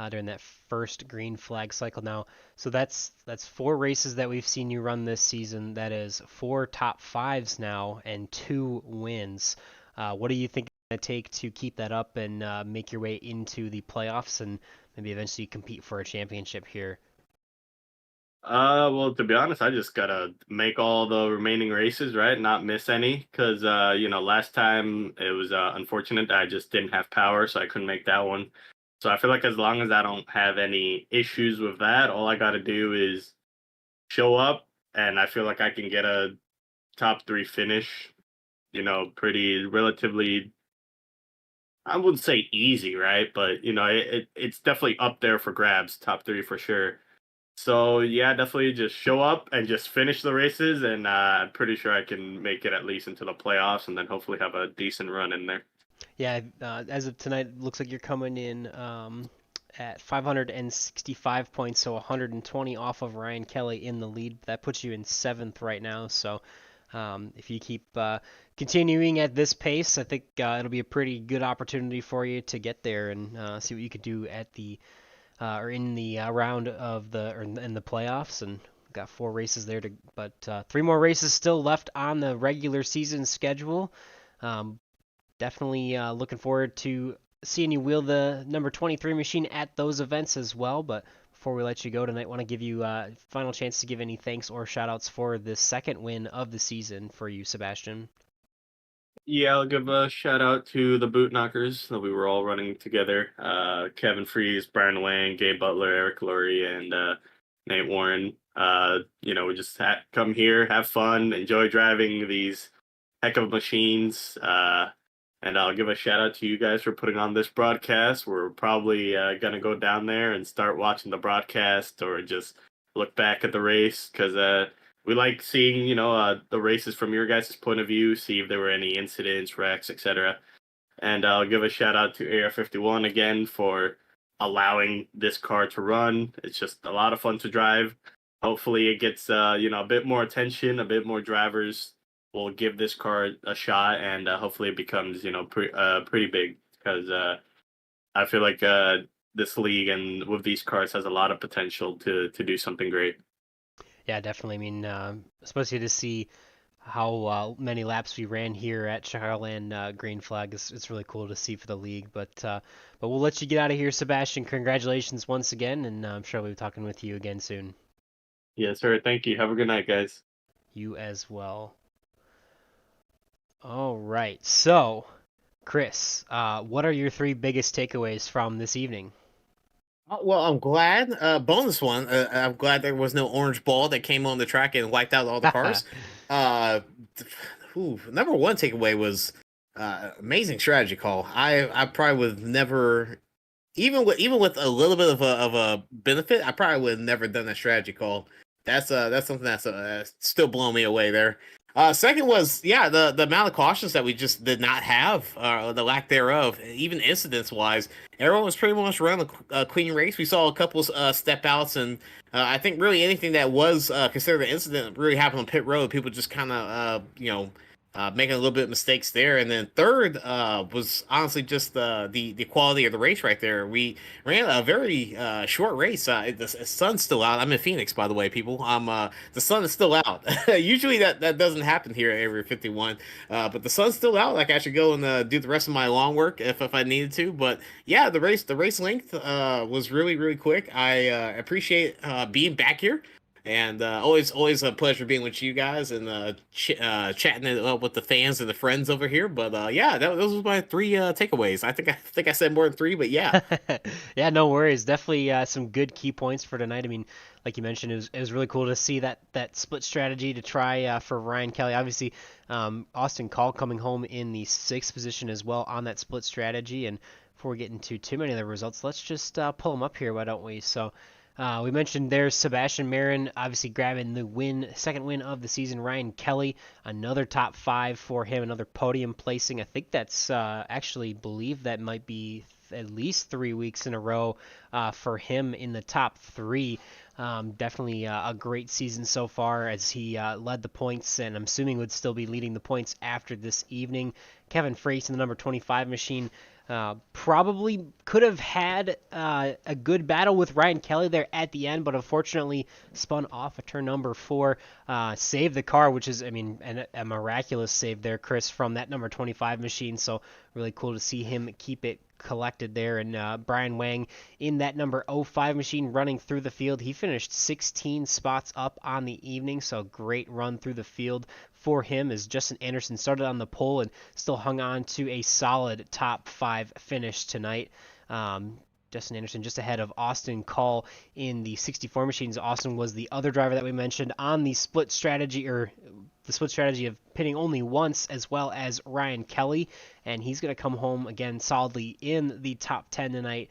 during that first green flag cycle. Now, so that's 4 races that we've seen you run this season. That is 4 top 5s now and 2 wins. What do you think it's going to take to keep that up and make your way into the playoffs and maybe eventually compete for a championship here? Well, to be honest, I just gotta make all the remaining races, right? Not miss any, because last time it was unfortunate. I just didn't have power, so I couldn't make that one. So I feel like as long as I don't have any issues with that, all I gotta do is show up, and I feel like I can get a top three finish. Pretty relatively. I wouldn't say easy, right? But it's definitely up there for grabs, top three for sure. So yeah, definitely just show up and just finish the races, and I'm pretty sure I can make it at least into the playoffs, and then hopefully have a decent run in there. Yeah, as of tonight, it looks like you're coming in at 565 points, so 120 off of Ryan Kelly in the lead. That puts you in 7th right now. So if you keep continuing at this pace, I think it'll be a pretty good opportunity for you to get there and see what you could do at the or in the round of the or in the playoffs. And got 4 races there but 3 more races still left on the regular season schedule. Um, Definitely looking forward to seeing you wheel the number 23 machine at those events as well. But before we let you go tonight, want to give you a final chance to give any thanks or shout outs for the second win of the season for you, Sebastian. Yeah, I'll give a shout out to the Boot Knockers that we were all running together. Kevin Freeze, Brian Wang, Gabe Butler, Eric Lurie, and Nate Warren. We just come here, have fun, enjoy driving these heck of machines. And I'll give a shout out to you guys for putting on this broadcast. We're probably going to go down there and start watching the broadcast or just look back at the race because we like seeing, the races from your guys' point of view, see if there were any incidents, wrecks, etc. And I'll give a shout out to Area 51 again for allowing this car to run. It's just a lot of fun to drive. Hopefully it gets, a bit more attention, a bit more drivers will give this car a shot, and hopefully it becomes, pretty big because I feel like this league and with these cars has a lot of potential to do something great. Yeah, definitely. I mean, especially to see how many laps we ran here at Chicagoland Green Flag is it's really cool to see for the league. But we'll let you get out of here, Sebastian. Congratulations once again, and I'm sure we'll be talking with you again soon. Yes, sir. Thank you. Have a good night, guys. You as well. All right. So, Chris, what are your 3 biggest takeaways from this evening? Well, I'm glad. Bonus one. I'm glad there was no orange ball that came on the track and wiped out all the cars. uh, Number one takeaway was amazing strategy call. I probably would never, even with a little bit of a benefit, I probably would have never done that strategy call. That's something that's still blowing me away there. Second was the amount of cautions that we just did not have, the lack thereof, even incidents wise. Everyone was pretty much running a clean race. We saw a couple step outs, and I think really anything that was considered an incident really happened on pit road. People just kind of making a little bit of mistakes there. And then third was honestly just the quality of the race right there. We ran a very short race. The sun's still out. I'm in Phoenix, by the way, people. The sun is still out. Usually that doesn't happen here at Area 51, but the sun's still out. Like I should go and do the rest of my lawn work if I needed to. But yeah, the race length was really really quick. I appreciate being back here. And always a pleasure being with you guys and chatting it up with the fans and the friends over here. But yeah, those were my 3 takeaways. I think I said more than 3, but yeah. Yeah, no worries. Definitely some good key points for tonight. I mean, like you mentioned, it was really cool to see that split strategy to try for Ryan Kelly. Obviously, Austin Call coming home in the 6th position as well on that split strategy. And before we get into too many of the results, let's just pull them up here, why don't we? So. We mentioned there's Sebastian Marin, obviously grabbing the second win of the season. Ryan Kelly, another top 5 for him, another podium placing. I think that's actually believe that might be at least 3 weeks in a row for him in the top 3. Definitely a great season so far as he led the points, and I'm assuming would still be leading the points after this evening. Kevin Frakes in the number 25 machine probably could have had a good battle with Ryan Kelly there at the end, but unfortunately spun off at turn number 4, saved the car, which is, I mean, a miraculous save there, Chris, from that number 25 machine. So really cool to see him keep it collected there. And Brian Wang in that number 05 machine running through the field. He finished 16 spots up on the evening, so great run through the field for him as Justin Anderson started on the pole and still hung on to a solid top 5 finish tonight. Justin Anderson just ahead of Austin Call in the 64 machines. Austin was the other driver that we mentioned on the split strategy, or the split strategy of pitting only once, as well as Ryan Kelly, and he's going to come home again solidly in the top 10 tonight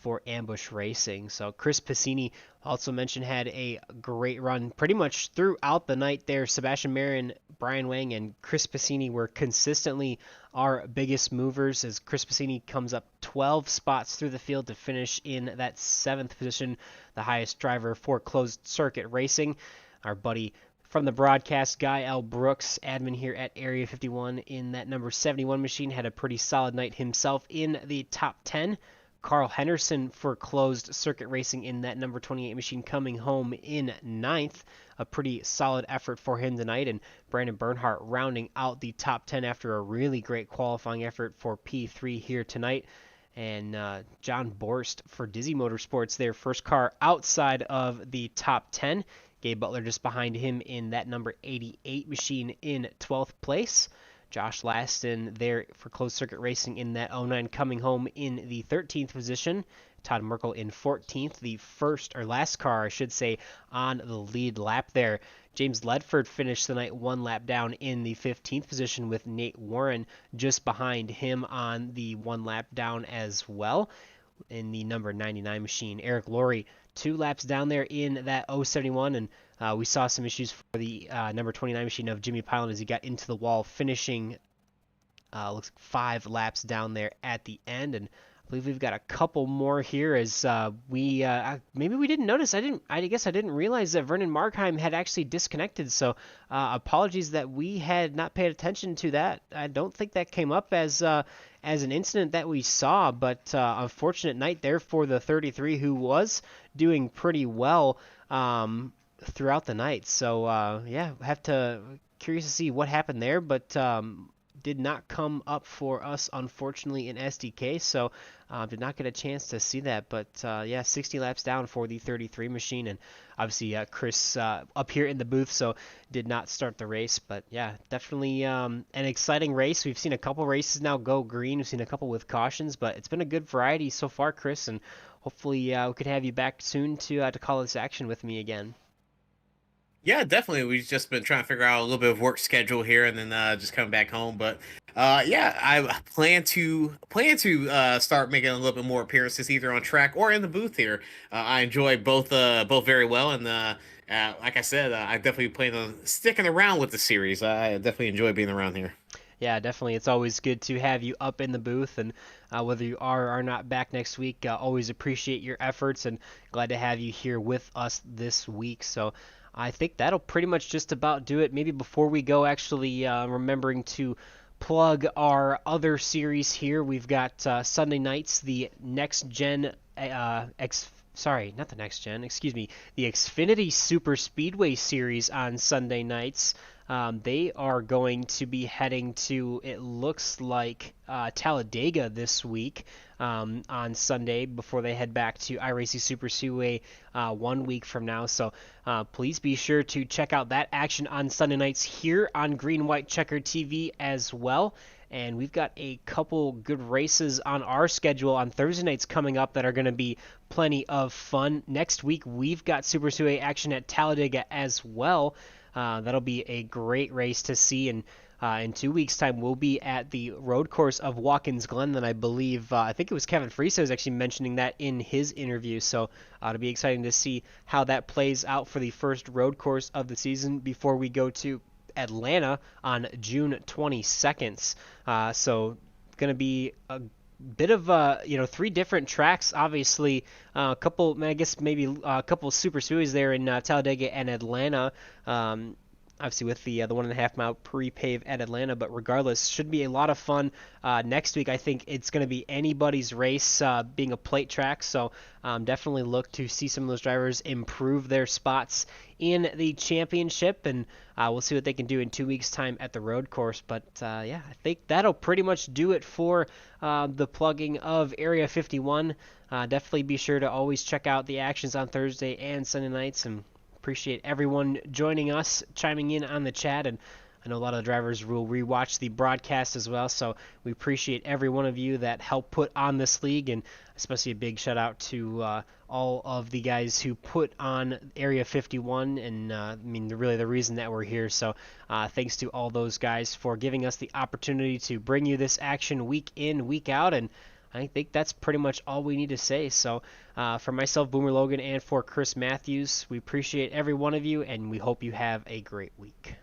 for Ambush Racing. So Chris Piscini, also mentioned, had a great run pretty much throughout the night there. Sebastian Marin, Brian Wang, and Chris Piscini were consistently our biggest movers as Chris Piscini comes up 12 spots through the field to finish in that 7th position, the highest driver for closed circuit racing. Our buddy from the broadcast, Guy L. Brooks, admin here at Area 51 in that number 71 machine, had a pretty solid night himself in the top 10. Carl Henderson for closed circuit racing in that number 28 machine coming home in 9th. A pretty solid effort for him tonight. And Brandon Bernhardt rounding out the top 10 after a really great qualifying effort for P3 here tonight. And John Borst for Dizzy Motorsports, their first car outside of the top 10. Gabe Butler just behind him in that number 88 machine in 12th place. Josh Laston there for closed circuit racing in that 09 coming home in the 13th position. Todd Merkel in 14th, the first or last car, I should say, on the lead lap there. James Ledford finished the night 1 lap down in the 15th position with Nate Warren just behind him on the 1 lap down as well in the number 99 machine. Eric Laurie 2 laps down there in that 071, and we saw some issues for the number 29 machine of Jimmy Pilan as he got into the wall, finishing looks like 5 laps down there at the end. And I believe we've got a couple more here as we maybe we didn't notice. I guess I didn't realize that Vernon Markheim had actually disconnected. So apologies that we had not paid attention to that. I don't think that came up as an incident that we saw, but unfortunate night there for the 33, who was doing pretty well throughout the night. So yeah, curious to see what happened there, but did not come up for us, unfortunately, in SDK, so did not get a chance to see that. But yeah, 60 laps down for the 33 machine, and obviously Chris up here in the booth, so did not start the race. But yeah, definitely an exciting race. We've seen a couple races now go green. We've seen a couple with cautions, but it's been a good variety so far, Chris, and hopefully we could have you back soon to call this action with me again. Yeah, definitely. We've just been trying to figure out a little bit of work schedule here, and then just coming back home. But yeah, I plan to start making a little bit more appearances either on track or in the booth here. I enjoy both very well, and like I said, I definitely plan on sticking around with the series. I definitely enjoy being around here. Yeah, definitely. It's always good to have you up in the booth, and whether you are or are not back next week, always appreciate your efforts, and glad to have you here with us this week. So I think that'll pretty much just about do it. Maybe before we go, actually remembering to plug our other series here. We've got Sunday nights, the Next Gen, the Xfinity Super Speedway series on Sunday nights. They are going to be heading to, it looks like, Talladega this week on Sunday before they head back to iRacing Super Speedway 1 week from now. So please be sure to check out that action on Sunday nights here on Green White Checker TV as well. And we've got a couple good races on our schedule on Thursday nights coming up that are going to be plenty of fun. Next week, we've got Super Speedway action at Talladega as well. That'll be a great race to see, and in 2 weeks' time, we'll be at the road course of Watkins Glen, and I believe, I think it was Kevin Friese was actually mentioning that in his interview, so it'll be exciting to see how that plays out for the first road course of the season before we go to Atlanta on June 22nd. So going to be a bit of 3 different tracks. Obviously, a couple, I guess maybe a couple of super speedways there in Talladega and Atlanta. Obviously with the 1.5 mile pre-pave at Atlanta, but regardless, should be a lot of fun. Next week, I think it's going to be anybody's race, being a plate track. So definitely look to see some of those drivers improve their spots in the championship, and we'll see what they can do in 2 weeks' time at the road course. But yeah, I think that'll pretty much do it for the plugging of Area 51. Definitely be sure to always check out the actions on Thursday and Sunday nights, and appreciate everyone joining us, chiming in on the chat, and I know a lot of the drivers will rewatch the broadcast as well, so we appreciate every one of you that helped put on this league, and especially a big shout out to all of the guys who put on Area 51, and I mean, really the reason that we're here. So thanks to all those guys for giving us the opportunity to bring you this action week in, week out, and I think that's pretty much all we need to say. So for myself, Boomer Logan, and for Chris Matthews, we appreciate every one of you, and we hope you have a great week.